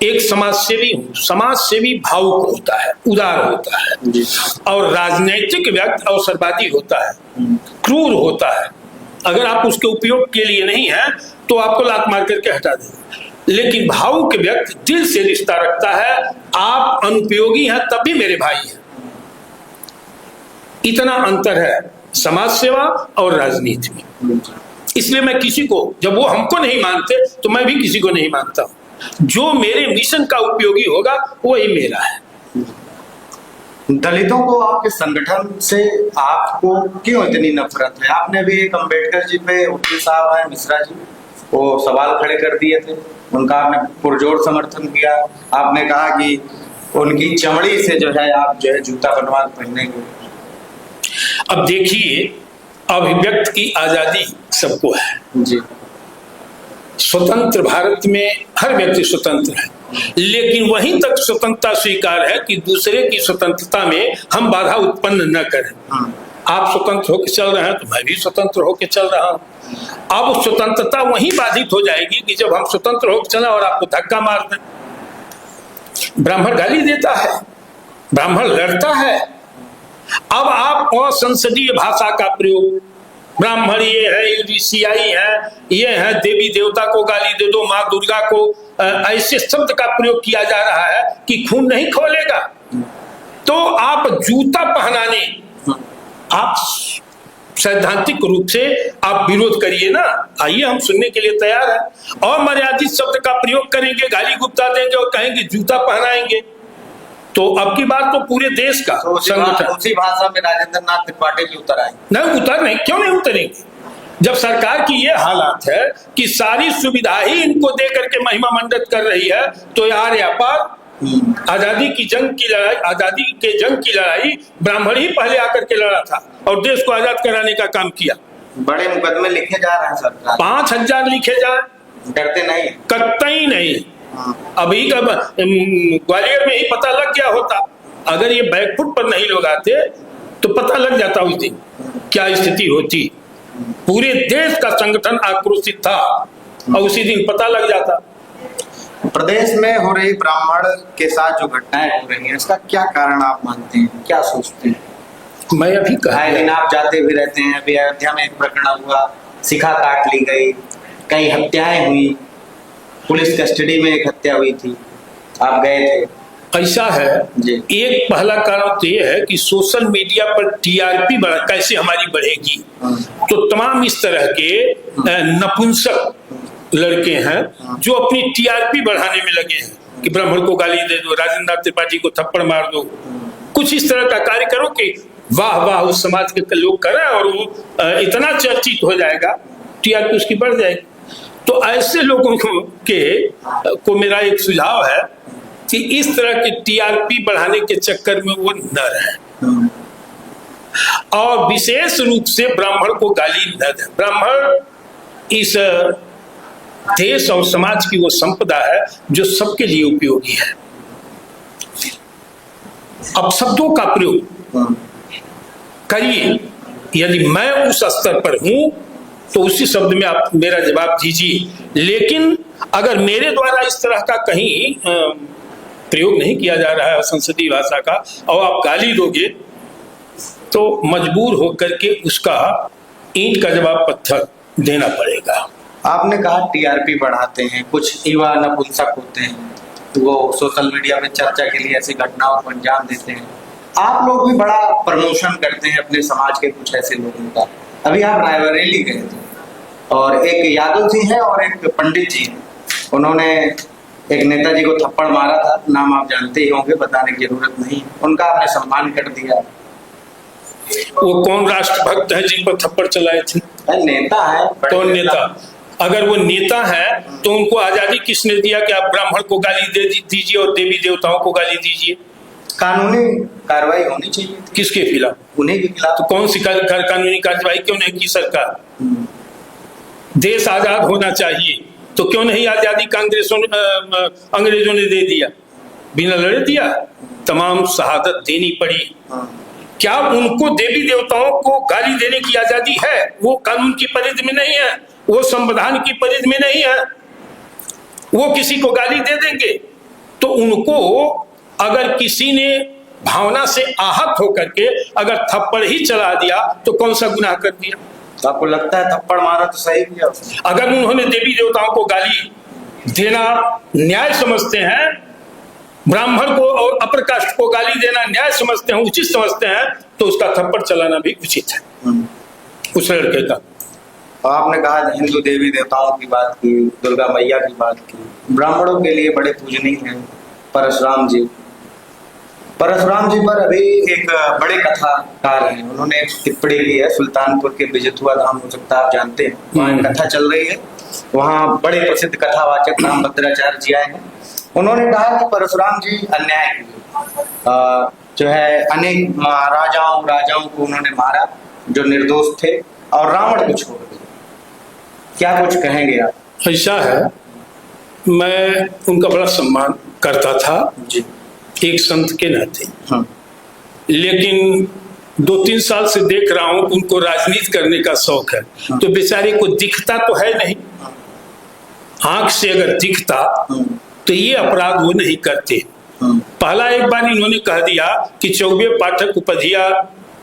एक समाजसेवी हूँ। समाजसेवी भावुक होता है, उदार होता है, और राजनीतिक व्यक्ति अवसरवादी होता है, क्रूर होता है। अगर आप उसके उपयोग के लिए नहीं है तो आपको लात मार करके हटा देगा। लेकिन भावुक व्यक्ति दिल से रिश्ता रखता है। आप अनुपयोगी हैं तब भी मेरे भाई हैं। इतना अंतर है समाज सेवा और राजनीति में। इसलिए मैं किसी को, जब वो हमको नहीं मानते तो मैं भी किसी को नहीं मानता। जो मेरे मिशन का उपयोगी होगा वही मेरा है। दलितों को आपके संगठन से आपको क्यों इतनी नफरत है? आपने भी एक अम्बेडकर जी पे, वकील साहब है मिश्रा जी, वो सवाल खड़े कर दिए थे, उनका आपने पुरजोर समर्थन किया। आपने कहा कि उनकी चमड़ी से जो है आप जो है जूता बनवा पहनेंगे। अब देखिए, अभिव्यक्त की आजादी सबको है जी। स्वतंत्र भारत में हर व्यक्ति स्वतंत्र है, लेकिन वहीं तक स्वतंत्रता स्वीकार है कि दूसरे की स्वतंत्रता में हम बाधा उत्पन्न न करें। आप स्वतंत्र होकर चल रहे हैं तो मैं भी स्वतंत्र होकर चल रहा हूं। अब स्वतंत्रता वहीं बाधित हो जाएगी कि जब हम स्वतंत्र होकर चला और आपको धक्का मार दें। ब्राह्मण गाली देता है, ब्राह्मण लड़ता है। अब आप असंसदीय भाषा का प्रयोग, ब्राह्मण ये है, ऋषियाई है, ये है, देवी देवता को गाली दे दो, माँ दुर्गा को, ऐसे शब्द का प्रयोग किया जा रहा है कि खून नहीं खोलेगा। तो आप जूता पहनाने, आप सैद्धांतिक रूप से आप विरोध करिए ना, आइए हम सुनने के लिए तैयार है। और मर्यादित शब्द का प्रयोग करेंगे, गाली गुप्ता देंगे और कहेंगे जूता पहनाएंगे, तो अब की बात तो पूरे देश का तो उसी भाषा में राजेंद्र नाथ त्रिपाठी जी उतर आए। नहीं उतर नहीं, क्यों नहीं उतरेंगे? जब सरकार की ये हालात है कि सारी सुविधा ही इनको दे करके महिमा मंडित कर रही है, तो यार व्यापार, आजादी की जंग की लड़ाई, आजादी के जंग की लड़ाई ब्राह्मण ही पहले आकर के लड़ा था और देश को आजाद कराने का काम किया। बड़े मुकदमे लिखे जा रहे हैं सरकार, 5000 लिखे जाए, डरते नहीं, कतई नहीं। अभी कब ग्वालियर में ही पता लग गया होता, अगर ये बैकफुट पर नहीं लोग आते तो पता लग जाता उस दिन क्या स्थिति होती। पूरे देश का संगठन आक्रोशित था और उसी दिन पता लग जाता। प्रदेश में हो रही ब्राह्मण के साथ जो घटनाएं हो रही हैं, इसका क्या कारण आप मानते हैं, क्या सोचते हैं? मैं अभी कहा, दिन आप जाते भी रहते हैं। अभी अयोध्या में एक प्रकरण हुआ, शिखा काट ली गई, कई हत्याएं हुई, पुलिस कस्टडी में एक हत्या हुई थी, आप गए थे। ऐसा है जी। एक पहला कारण तो ये है कि सोशल मीडिया पर टीआरपी कैसे हमारी बढ़ेगी, तो तमाम इस तरह के नपुंसक लड़के हैं जो अपनी टीआरपी बढ़ाने में लगे हैं कि ब्राह्मण को गाली दे दो, राजेंद्र नाथ त्रिपाठी को थप्पड़ मार दो, कुछ इस तरह का कार्य करो कि वाह वाह उस समाज के लोग करें और वो इतना चर्चित हो जाएगा, टीआरपी उसकी बढ़ जाएगी। तो ऐसे लोगों को मेरा एक सुझाव है कि इस तरह की टीआरपी बढ़ाने के चक्कर में वो न रहे और विशेष रूप से ब्राह्मण को गाली न दे। ब्राह्मण इस देश और समाज की वो संपदा है जो सबके लिए उपयोगी है। अब शब्दों का प्रयोग करिए, यदि मैं उस स्तर पर हूं तो उसी शब्द में आप मेरा जवाब दीजिए। लेकिन अगर मेरे द्वारा इस तरह का कहीं प्रयोग नहीं किया जा रहा है संसदीय भाषा का और आप गाली दोगे तो मजबूर होकर के उसका ईंट का जवाब पत्थर देना पड़ेगा। आपने कहा टीआरपी बढ़ाते हैं, कुछ युवा नपुंसक होते हैं तो वो सोशल मीडिया में चर्चा के लिए ऐसी घटनाओं को अंजाम देते हैं। आप लोग भी बड़ा प्रमोशन करते हैं अपने समाज के कुछ ऐसे लोगों का, अभी आप रायबरेली गए थे और एक यादव जी हैं और एक पंडित जी हैं, उन्होंने एक नेताजी को थप्पड़ मारा था, नाम आप जानते ही होंगे, बताने की जरूरत नहीं है, उनका आपने सम्मान कर दिया। वो कौन राष्ट्रभक्त है जिन पर थप्पड़ चलाए थे? नेता है। कौन नेता? अगर वो नेता है तो उनको आजादी किसने दिया कि आप ब्राह्मण को गाली दे दीजिए और देवी देवताओं को गाली दीजिए? कानूनी कार्रवाई होनी चाहिए। किसके खिलाफ? उन्हीं के खिलाफ। तो कौन सी कानूनी कार्रवाई क्यों नहीं की सरकार? देश आजाद होना चाहिए तो क्यों नहीं आजादी कांग्रेसों अंग्रेजों ने दे दिया? बिना लड़े दिया? तमाम शहादत देनी पड़ी। क्या उनको देवी देवताओं को गाली देने की आजादी है? वो कानून की परिधि में नहीं है, वो संविधान की परिधि में नहीं है। वो किसी को गाली दे देंगे तो उनको अगर किसी ने भावना से आहत होकर के अगर थप्पड़ ही चला दिया तो कौन सा गुनाह कर दिया? तो आपको लगता है थप्पड़ मारा तो सही किया? अगर उन्होंने देवी देवताओं को गाली देना न्याय समझते हैं, ब्राह्मण को और अपर कास्ट को गाली देना न्याय समझते हैं, उचित समझते हैं, तो उसका थप्पड़ चलाना भी उचित है उस लड़के का। आपने कहा हिंदू देवी देवताओं की बात की, दुर्गा मैया की बात की, ब्राह्मणों के लिए बड़े पूजनीय हैं परशुराम जी। परशुराम जी पर अभी एक बड़े कथाकार हैं, उन्होंने एक टिप्पणी की है। सुल्तानपुर के बिजथुआ धाम, हो सकता है आप जानते हैं, वहाँ कथा चल रही है। वहाँ बड़े प्रसिद्ध कथावाचक रामभद्राचार्य जी आए हैं। उन्होंने कहा कि परशुराम जी अन्याय किए, जो है अनेक राजाओं को उन्होंने मारा जो निर्दोष थे और रावण को छोड़ दिया। क्या कुछ कहेंगे आप? ऐसा है, मैं उनका बड़ा सम्मान करता था जी, एक संत के नाते। हाँ। लेकिन 2-3 साल से देख रहा हूं उनको राजनीति करने का शौक है। हाँ। तो बेचारे को दिखता तो है नहीं, आंख से अगर दिखता तो ये अपराध वो नहीं करते। पहला एक बार इन्होंने कह दिया कि चौबे पाठक उपधिया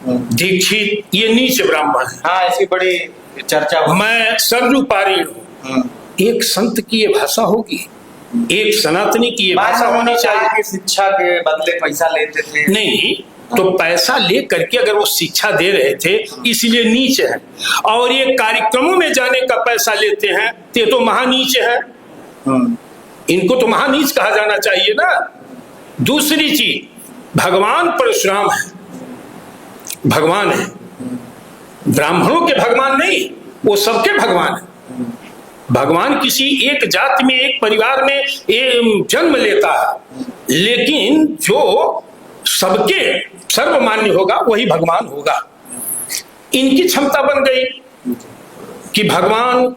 दीक्षित ये नीच ब्राह्मण है। हाँ, ऐसी बड़ी चर्चा। मैं सरजू पारीण हूँ। एक संत की ये भाषा होगी, एक सनातनी की ये भाषा होनी चाहिए। शिक्षा के बदले पैसा लेते थे। नहीं तो पैसा ले करके अगर वो शिक्षा दे रहे थे इसलिए नीच है, और ये कार्यक्रमों में जाने का पैसा लेते हैं तो ये तो महानीच है। इनको तो महानीच कहा जाना चाहिए ना। दूसरी चीज, भगवान परशुराम है, भगवान है, ब्राह्मणों के भगवान नहीं, वो सबके भगवान है। भगवान किसी एक जाति में, एक परिवार में जन्म लेता है, लेकिन जो सबके सर्वमान्य होगा वही भगवान होगा। इनकी क्षमता बन गई कि भगवान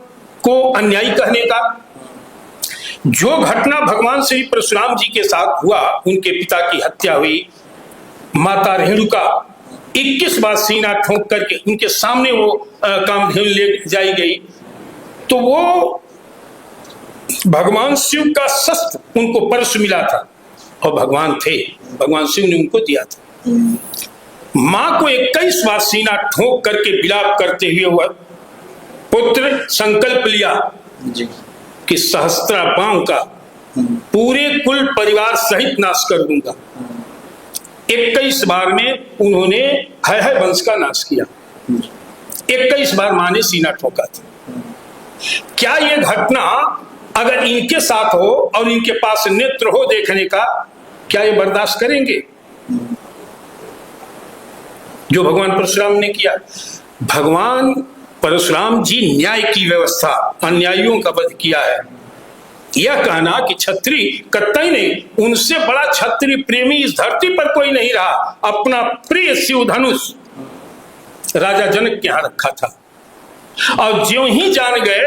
को अन्यायी कहने का। जो घटना भगवान श्री परशुराम जी के साथ हुआ, उनके पिता की हत्या हुई, माता रेणुका 21 बार सीना ठोक करके उनके सामने वो कामधेनु ले जाई गई, तो वो भगवान शिव का शस्त्र उनको परशु मिला था और भगवान थे, भगवान शिव ने उनको दिया था। मां को 21 बार सीना ठोक करके विलाप करते हुए वह पुत्र संकल्प लिया जी कि सहस्त्रापाओं का पूरे कुल परिवार सहित नाश कर दूंगा। 21 बार में उन्होंने है वंश का नाश किया। 21 बार मां ने सीना ठोका था। क्या ये घटना अगर इनके साथ हो और इनके पास नेत्र हो देखने का, क्या ये बर्दाश्त करेंगे जो भगवान परशुराम ने किया? भगवान परशुराम जी न्याय की व्यवस्था, अन्यायियों का वध किया है। यह कहना कि क्षत्रिय कतई नहीं, उनसे बड़ा क्षत्रिय प्रेमी इस धरती पर कोई नहीं रहा। अपना प्रिय शिव धनुष राजा जनक के यहां रखा था, और ज्यों ही जान गए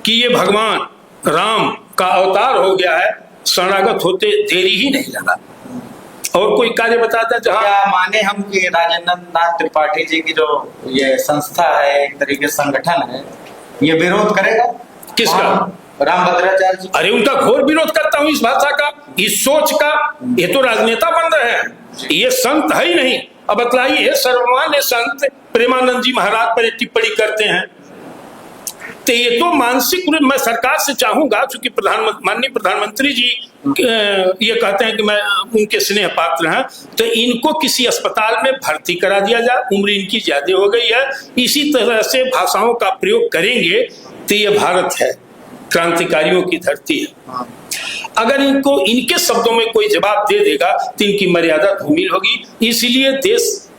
कि ये भगवान राम का अवतार हो गया है, शरणागत होते देरी ही नहीं लगा और कोई कार्य बताता। जहां क्या माने हम कि राजेंद्र नाथ त्रिपाठी जी की जो ये संस्था है, एक तरीके संगठन है, ये विरोध करेगा? किसका? रामभद्राचार्य जी। अरे उनका घोर विरोध करता हूं, इस भाषा का, इस सोच का। ये तो राजनेता बन रहे हैं, ये संत है ही नहीं। अब बतलाइए, सर्वमान्य संत प्रेमानंद जी महाराज पर टिप्पणी करते हैं तो ये तो मानसिक रूप मैं सरकार से चाहूंगा, चूंकि माननीय प्रधानमंत्री जी ये कहते हैं कि मैं उनके स्नेह पात्र हैं, तो इनको किसी अस्पताल में भर्ती करा दिया जाए। उम्र इनकी ज्यादा हो गई है, इसी तरह से भाषाओं का प्रयोग करेंगे तो ये भारत है, क्रांतिकारियों की धरती है। अगर इनको इनके शब्दों में कोई जवाब दे देगा तो इनकी मर्यादा धूमिल होगी। इसलिए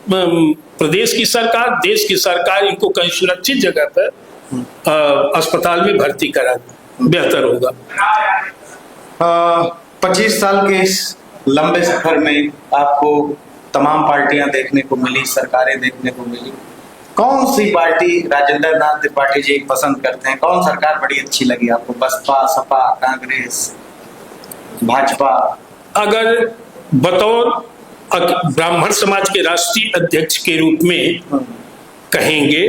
प्रदेश की सरकार, देश की सरकार इनको कहीं सुरक्षित जगह पर अस्पताल में भर्ती करा दे, बेहतर होगा। 25 साल के इस लंबे सफर में आपको तमाम पार्टियां देखने को मिली, सरकारें देखने को मिली। कौन सी पार्टी राजेंद्र नाथ त्रिपाठी जी पसंद करते हैं? कौन सरकार बड़ी अच्छी लगी आपको? बसपा, सपा, कांग्रेस, भाजपा? अगर बतौर ब्राह्मण समाज के राष्ट्रीय अध्यक्ष के रूप में कहेंगे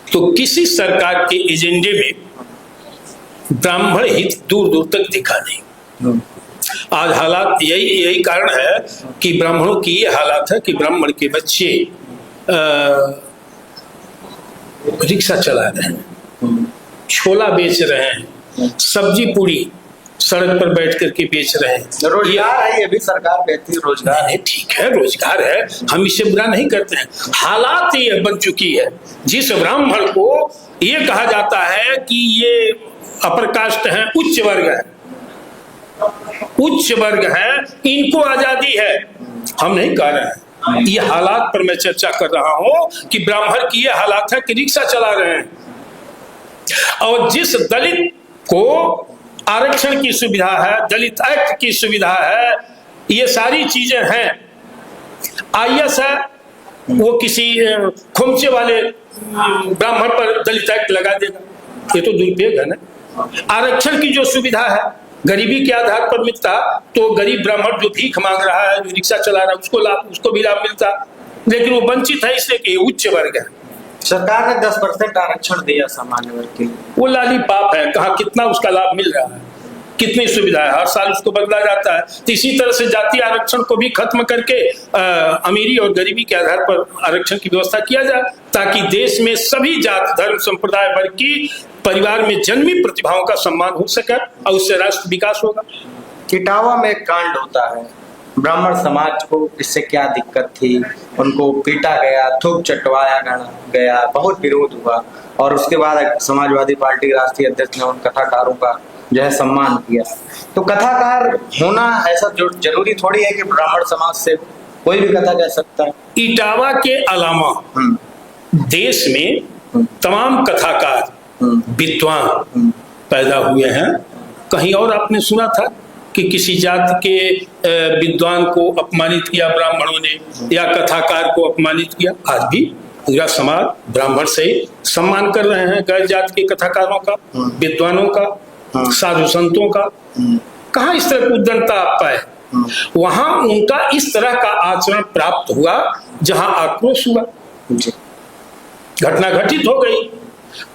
तो किसी सरकार के एजेंडे में ब्राह्मण हित दूर दूर तक दिखा नहीं। आज हालात यही कारण है कि ब्राह्मणों की ये हालात है कि ब्राह्मण के बच्चे रिक्शा चला रहे हैं, छोला बेच रहे हैं, सब्जी पूरी सड़क पर बैठ करके बेच रहे हैं। रोजगार है, ये भी सरकार कहती है रोजगार है। ठीक है, रोजगार है, हम इसे बुरा नहीं करते हैं। हालात ये बन चुकी है, जिस ब्राह्मण को ये कहा जाता है कि ये अपर कास्ट है, उच्च वर्ग है, उच्च वर्ग है, इनको आजादी है, हम नहीं कह रहे हैं। ये हालात पर मैं चर्चा कर रहा हूं कि ब्राह्मण की ये हालात है कि रिक्शा चला रहे हैं, और जिस दलित को आरक्षण की सुविधा है, दलित एक्ट की सुविधा है, ये सारी चीजें हैं, आईएएस है, वो किसी खुमचे वाले ब्राह्मण पर दलित एक्ट लगा देगा, ये तो दुरुपयोग है ना। आरक्षण की जो सुविधा है गरीबी के आधार पर मिलता, तो गरीब ब्राह्मण जो भीख मांग रहा है, जो रिक्शा चला रहा है, उसको भी लाभ मिलता, लेकिन वो वंचित है इसलिए कि उच्च वर्ग है। सरकार ने 10% आरक्षण दिया सामान्य वर्ग के लिए, वो लालीपाप है, कहा कितना उसका लाभ मिल रहा है, कितनी सुविधा है, हर साल उसको बदला जाता है। तो इसी तरह से जातीय आरक्षण को भी खत्म करके अमीरी और गरीबी के आधार पर आरक्षण की व्यवस्था किया जाए, ताकि देश में सभी जात, धर्म, संप्रदाय, वर्ग की परिवार में जन्मी प्रतिभाओं का सम्मान हो सके और उससे राष्ट्र विकास होगा। इटावा में एक कांड होता है, ब्राह्मण समाज को इससे क्या दिक्कत थी, उनको पीटा गया, थूक चटवाया गया, बहुत विरोध हुआ, और उसके बाद समाजवादी पार्टी राष्ट्रीय अध्यक्ष ने उन कथाकारों का जो है सम्मान किया। तो कथाकार होना ऐसा जरूरी थोड़ी है कि ब्राह्मण समाज से कोई भी कथा कह सकता है। इटावा के अलावा देश में तमाम कथाकार, विद्वान पैदा हुए हैं। कहीं और आपने सुना था कि किसी जात के विद्वान को अपमानित किया ब्राह्मणों ने, या कथाकार को अपमानित किया? आज भी पूरा समाज ब्राह्मण से सम्मान कर रहे हैं, गैर जात के कथाकारों का, विद्वानों का, साधु संतों का। कहाँ इस तरह की उद्दंडता आप पाए? वहां उनका इस तरह का आचरण प्राप्त हुआ जहां आक्रोश हुआ, घटना घटित हो गई,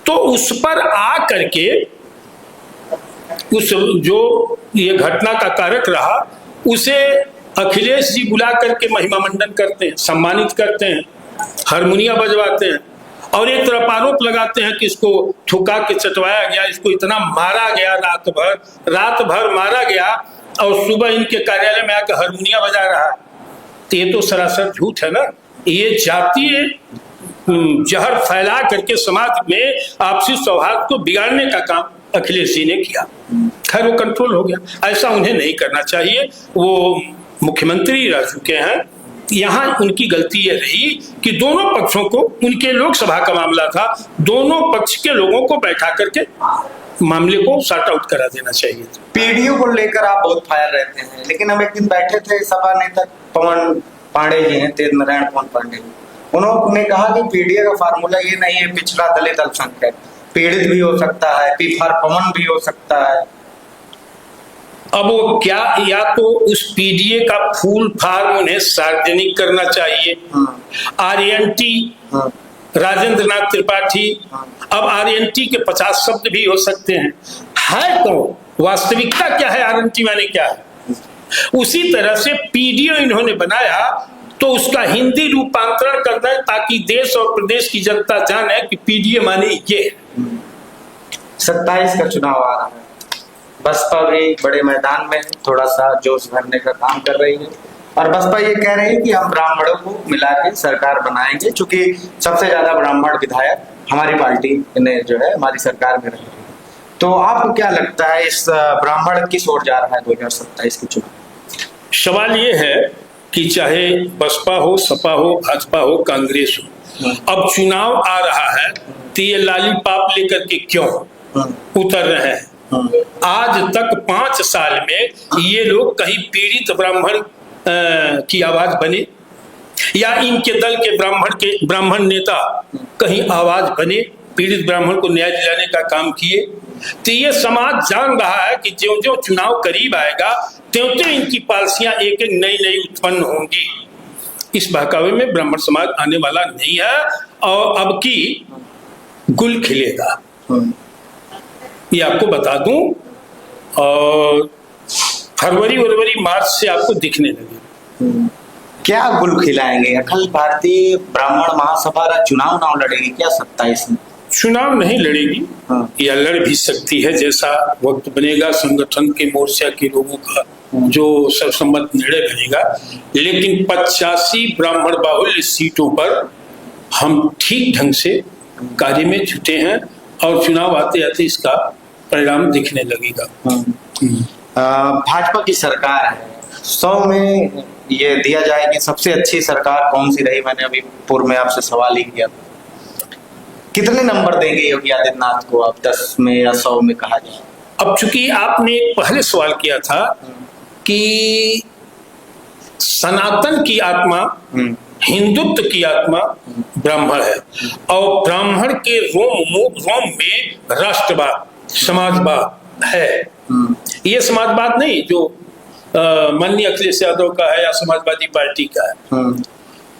तो उस पर आ करके उस जो ये घटना का कारक रहा उसे अखिलेश जी बुला करके महिमा मंडन करते हैं, सम्मानित करते हैं, हारमोनिया बजवाते हैं, और एक तरफ आरोप लगाते हैं कि इसको ठुका के चटवाया गया, इसको इतना मारा गया, रात भर मारा गया, और सुबह इनके कार्यालय में आकर हारमोनिया बजा रहा है। तो ये तो सरासर झूठ है ना। ये जातीय जहर फैला करके समाज में आपसी सौहार्द को बिगाड़ने का काम अखिलेश जी ने किया। खैर वो कंट्रोल हो गया, ऐसा उन्हें नहीं करना चाहिए। वो मुख्यमंत्री रह चुके हैं, यहाँ उनकी गलती ये रही कि दोनों पक्षों को, उनके लोकसभा का मामला था, दोनों पक्ष के लोगों को बैठा करके मामले को सॉर्ट आउट करा देना चाहिए। पीडीओ को लेकर आप बहुत फायर रहते हैं, लेकिन हम एक दिन बैठे थे, सपा नेता पवन पांडे जी हैं, तेज नारायण पवन पांडे, उन्होंने कहा कि पीडीए का फार्मूला ये नहीं है पिछड़ा दलित अल्पसंख्यक, पीड़ित भी हो सकता है, पी फॉर पवन भी हो सकता है। अब वो क्या, या तो उस पीडीए का फुल फॉर्म उन्हें सार्वजनिक करना चाहिए, आरएनटी राजेंद्र नाथ त्रिपाठी, अब आरएनटी के 50 शब्द भी हो सकते हैं, है तो वास्तविकता क्या है, आरएनटी माने क्या है, उसी तरह से पीडीए इन्होंने बनाया तो उसका हिंदी रूपांतरण करना है, ताकि देश और प्रदेश की जनता जाने कि पीडीए माने ये। 27 का चुनाव आ रहा है, बसपा भी बड़े मैदान में थोड़ा सा जोश भरने का काम कर रही है और बसपा ये कह रही है कि हम ब्राह्मणों को मिला के सरकार बनाएंगे, चूंकि सबसे ज्यादा ब्राह्मण विधायक हमारी पार्टी ने जो है हमारी सरकार में रहे। तो आपको क्या लगता है इस ब्राह्मण किस ओर जा रहा है 2027 के चुनाव? सवाल ये है कि चाहे बसपा हो, सपा हो, भाजपा हो, कांग्रेस हो, अब चुनाव आ रहा है तो ये लालीपाप लेकर के क्यों उतर रहे हैं? आज तक 5 साल में ये लोग कहीं पीड़ित ब्राह्मण की आवाज बने या इनके दल के ब्राह्मण नेता कहीं आवाज बने, पीड़ित ब्राह्मण को न्याय दिलाने का काम किए? तो ये समाज जान रहा है कि ज्यों ज्यों चुनाव करीब आएगा त्यों त्यों इनकी पॉलिसियां एक एक नई नई उत्पन्न होंगी। इस बहकावे में ब्राह्मण समाज आने वाला नहीं है और अब की गुल खिलेगा, ये आपको बता दूं। और फरवरी मार्च से आपको दिखने लगे। क्या गुल खिलाएंगे? अखिल भारतीय ब्राह्मण महासभा चुनाव ना लड़ेगी क्या 27 में? चुनाव नहीं लड़ेगी या लड़ भी सकती है, जैसा वक्त बनेगा संगठन के मोर्चा के लोगों का जो सर्वसम्मत निर्णय बनेगा। लेकिन 85 ब्राह्मण बाहुल्य सीटों पर हम ठीक ढंग से कार्य में जुटे हैं और चुनाव आते आते इसका परिणाम दिखने लगेगा। भाजपा की सरकार है, 100 में ये दिया जाए कि सबसे अच्छी सरकार कौन सी रही? मैंने अभी पूर्व में आपसे सवाल ही किया, कितने नंबर देंगे योगी आदित्यनाथ को आप, 10 में या 100 में कहा जाए? अब चूंकि आपने पहले सवाल किया था कि सनातन की आत्मा, हिंदुत्व की आत्मा ब्राह्मण है और ब्राह्मण के रोम में राष्ट्रवाद, समाजवाद है। ये समाजवाद नहीं जो माननीय अखिलेश यादव का है या समाजवादी पार्टी का है।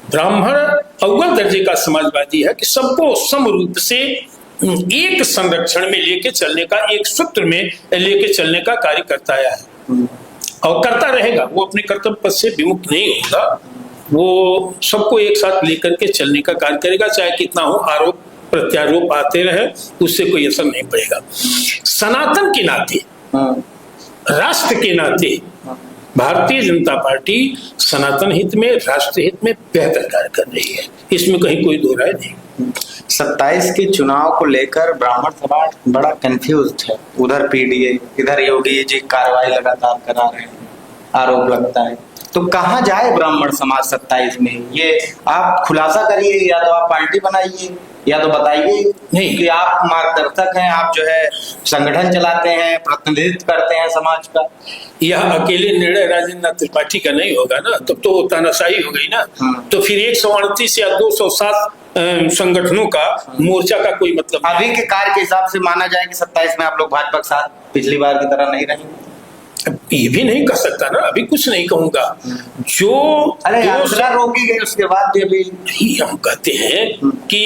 ब्राह्मण अव्वल दर्जे का समाजवादी है कि सबको समरूप से एक संरक्षण में लेके चलने का, एक सूत्र में लेके चलने का कार्य करता आया है और करता रहेगा। वो अपने कर्तव्य पद से विमुक्त नहीं होगा, वो सबको एक साथ लेकर के चलने का कार्य करेगा, चाहे कितना हो आरोप प्रत्यारोप आते रहे, उससे कोई असर नहीं पड़ेगा। सनातन के नाते, राष्ट्र के नाते भारतीय जनता पार्टी सनातन हित में, राष्ट्र हित में बेहतर कार्य कर रही है, इसमें कहीं कोई दो राय नहीं। 27 के चुनाव को लेकर ब्राह्मण समाज बड़ा कंफ्यूज है, उधर पीडीए, इधर योगी जी कार्रवाई लगातार करा रहे हैं, आरोप लगता है। तो कहाँ जाए ब्राह्मण समाज 27 में? ये आप खुलासा करिए, या तो आप पार्टी बनाइए या तो बताइए नहीं कि आप मार्गदर्शक हैं, आप जो है संगठन चलाते हैं, प्रतिनिधित्व करते हैं समाज का। यह अकेले निर्णय राजेंद्र त्रिपाठी का नहीं होगा ना, तब तो तानाशाही हो गई ना। तो फिर 138 या 207 संगठनों का मोर्चा का कोई मतलब? अभी के कार्य के हिसाब से माना जाए कि 27 में आप लोग भाजपा के साथ पिछली बार की तरह नहीं रहेंगे? ये भी नहीं कर सकता ना, अभी कुछ नहीं कहूंगा। जो यात्रा रोकी गई उसके बाद भी हम कहते हैं कि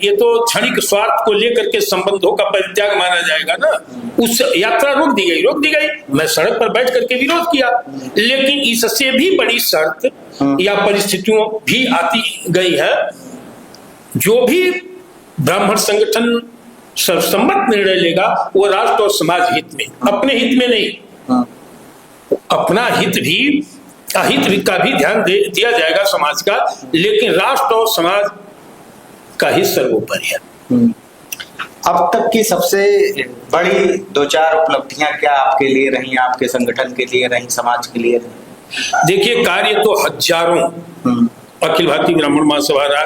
ये तो क्षणिक स्वार्थ को लेकर के संबंधों का परित्याग माना जाएगा ना। उस यात्रा रोक दी गई, मैं सड़क पर बैठ करके विरोध किया, लेकिन इससे भी बड़ी शर्त या परिस्थितियों भी आती गई है। जो भी ब्राह्मण संगठन सर्वसम्मत निर्णय लेगा वो राष्ट्र और समाज हित में, अपने हित में नहीं। अपना हित भी, अहित का भी ध्यान दिया जाएगा समाज का, लेकिन राष्ट्र और समाज का हित सर्वोपरि है। अब तक की सबसे बड़ी 2-4 उपलब्धियां क्या आपके लिए रही, आपके संगठन के लिए रही, समाज के लिए रही? देखिए, कार्य तो हजारों अखिल भारतीय ब्राह्मण महासभा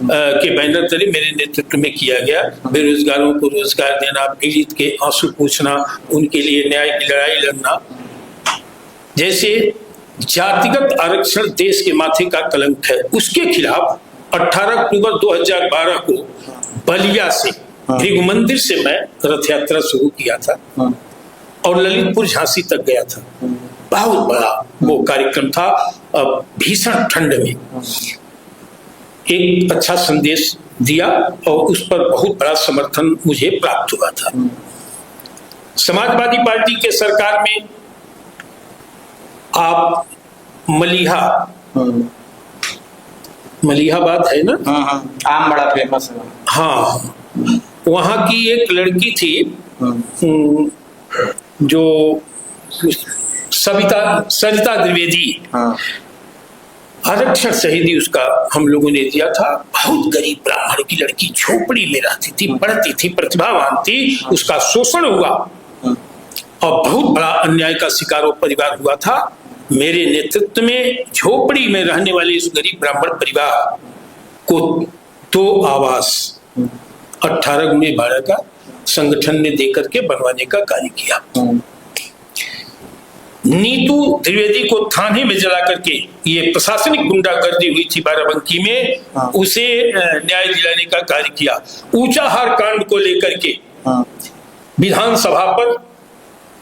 के बैनर तले मेरे नेतृत्व में किया गया। बेरोजगारों को रोजगार देना, पीड़ित के आंसू पूछना, उनके लिए न्याय की लड़ाई लड़ना। जैसे जातिगत आरक्षण देश के माथे का कलंक है, उसके खिलाफ 18 अक्टूबर 2012 को बलिया से, भृगु मंदिर से मैं रथ यात्रा शुरू किया था और ललितपुर झांसी तक गया था। बहुत बड़ा वो कार्यक्रम था। भीषण ठंड में एक अच्छा संदेश दिया और उस पर बहुत बड़ा समर्थन मुझे प्राप्त हुआ था। समाजवादी पार्टी के सरकार में आप मलिहाबाद है ना, आम बड़ा फेमस है। हाँ, वहां की एक लड़की थी जो सरिता द्विवेदी, आरक्षण शहीदी उसका हम लोगों ने दिया था। बहुत गरीब ब्राह्मण की लड़की, झोपड़ी में रहती थी, पढ़ती थी, प्रतिभावान थी, उसका शोषण हुआ और बहुत बड़ा अन्याय का शिकार वो परिवार हुआ था। मेरे नेतृत्व में झोपड़ी में रहने वाले इस गरीब ब्राह्मण परिवार को 2 आवास 18x12 का संगठन ने देकर के बनवाने का कार्य किया। नीतू द्विवेदी को थाने में जला करके, ये प्रशासनिक गुंडागर्दी हुई थी बाराबंकी में, उसे न्याय दिलाने का कार्य किया। ऊंचाहार कांड को लेकर के विधानसभा पर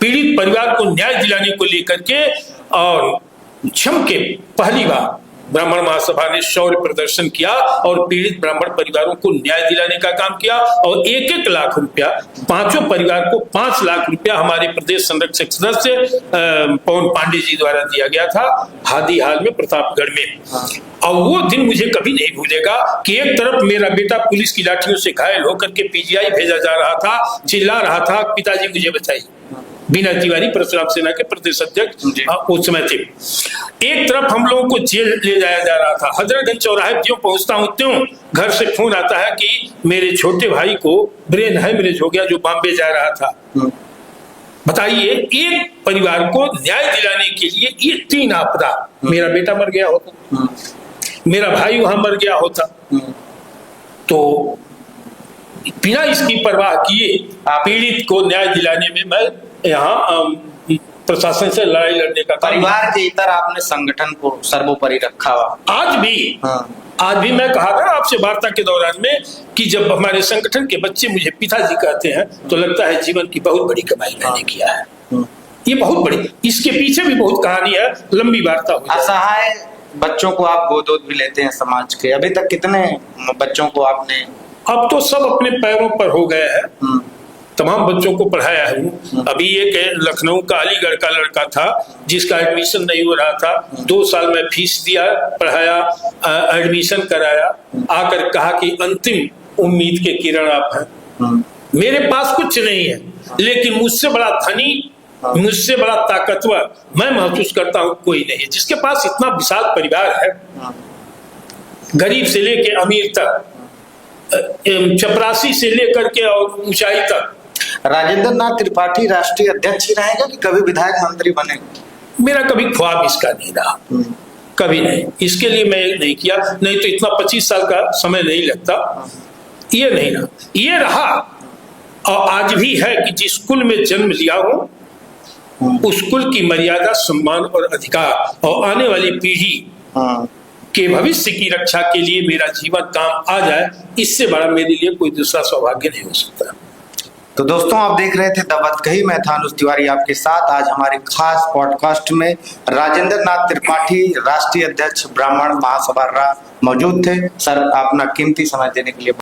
पीड़ित परिवार को न्याय दिलाने को लेकर के और जम के पहली बार ब्राह्मण महासभा ने शौर्य प्रदर्शन किया और पीड़ित ब्राह्मण परिवारों को न्याय दिलाने का काम किया और 1-1 लाख रुपया, 5 परिवार को 5 लाख रुपया हमारे प्रदेश संरक्षक सदस्य पवन पांडे जी द्वारा दिया गया था हादी हाल में प्रतापगढ़ में। और वो दिन मुझे कभी नहीं भूलेगा कि एक तरफ मेरा बेटा पुलिस की लाठियों से घायल होकर के पीजीआई भेजा जा रहा था, चिल्ला रहा था पिताजी मुझे बचाइए। बीना तिवारी परशुराम सेना के प्रदेश अध्यक्ष उस समय थे। एक तरफ हम लोगों को जेल ले जाया जा रहा था। हजरतगंज चौराहे पर पहुंचता हूं त्यों घर से फोन आता है कि मेरे छोटे भाई को ब्रेन हेमरेज हो गया जो बॉम्बे जा रहा था। बताइए, एक परिवार को न्याय दिलाने के लिए ये 3 आपदा, मेरा बेटा मर गया होता, मेरा भाई वहां मर गया होता, तो बिना इसकी परवाह किए पीड़ित को न्याय दिलाने में मैं यहाँ प्रशासन से लड़ाई लड़ने का परिवार के इतर आपने संगठन को सर्वोपरि रखा हुआ। आज भी मैं कहा था आपसे वार्ता के दौरान में कि जब हमारे संगठन के बच्चे मुझे पिताजी कहते हैं तो लगता है जीवन की बहुत बड़ी कमाई मैंने किया है। ये बहुत बड़ी, इसके पीछे भी बहुत कहानी है, लंबी वार्ता हो जाए। असहाय बच्चों को आप गोद भी लेते हैं समाज के, अभी तक कितने बच्चों को आपने? अब तो सब अपने पैरों पर हो गए हैं, तमाम बच्चों को पढ़ाया है। अभी एक लखनऊ का, अलीगढ़ का लड़का था जिसका एडमिशन नहीं हो रहा था, 2 साल में फीस दिया, पढ़ाया, एडमिशन कराया, आकर कहा कि अंतिम उम्मीद के किरण आप हैं। मेरे पास कुछ नहीं है, लेकिन मुझसे बड़ा धनी, मुझसे बड़ा ताकतवर मैं महसूस करता हूं कोई नहीं है, जिसके पास इतना विशाल परिवार है, गरीब से लेके अमीर तक, चपरासी से लेकर के और ऊंचाई तक। राजेंद्र नाथ त्रिपाठी राष्ट्रीय अध्यक्ष ही रहेगा कि कभी विधायक मंत्री बनेगा? मेरा कभी ख्वाब इसका नहीं रहा, कभी नहीं। इसके लिए मैं नहीं किया, नहीं तो इतना 25 साल का समय नहीं लगता। ये नहीं रहा, ये रहा और आज भी है कि जिस कुल में जन्म लिया हूं उस कुल की मर्यादा, सम्मान और अधिकार और आने वाली पीढ़ी के भविष्य की रक्षा के लिए मेरा जीवन काम आ जाए, इससे बड़ा मेरे लिए कोई दूसरा सौभाग्य नहीं हो सकता। तो दोस्तों, आप देख रहे थे दबत कही, मैं था अनुज तिवारी आपके साथ। आज हमारे खास पॉडकास्ट में राजेंद्र नाथ त्रिपाठी राष्ट्रीय अध्यक्ष ब्राह्मण महासभा मौजूद थे। सर, अपना कीमती समय देने के लिए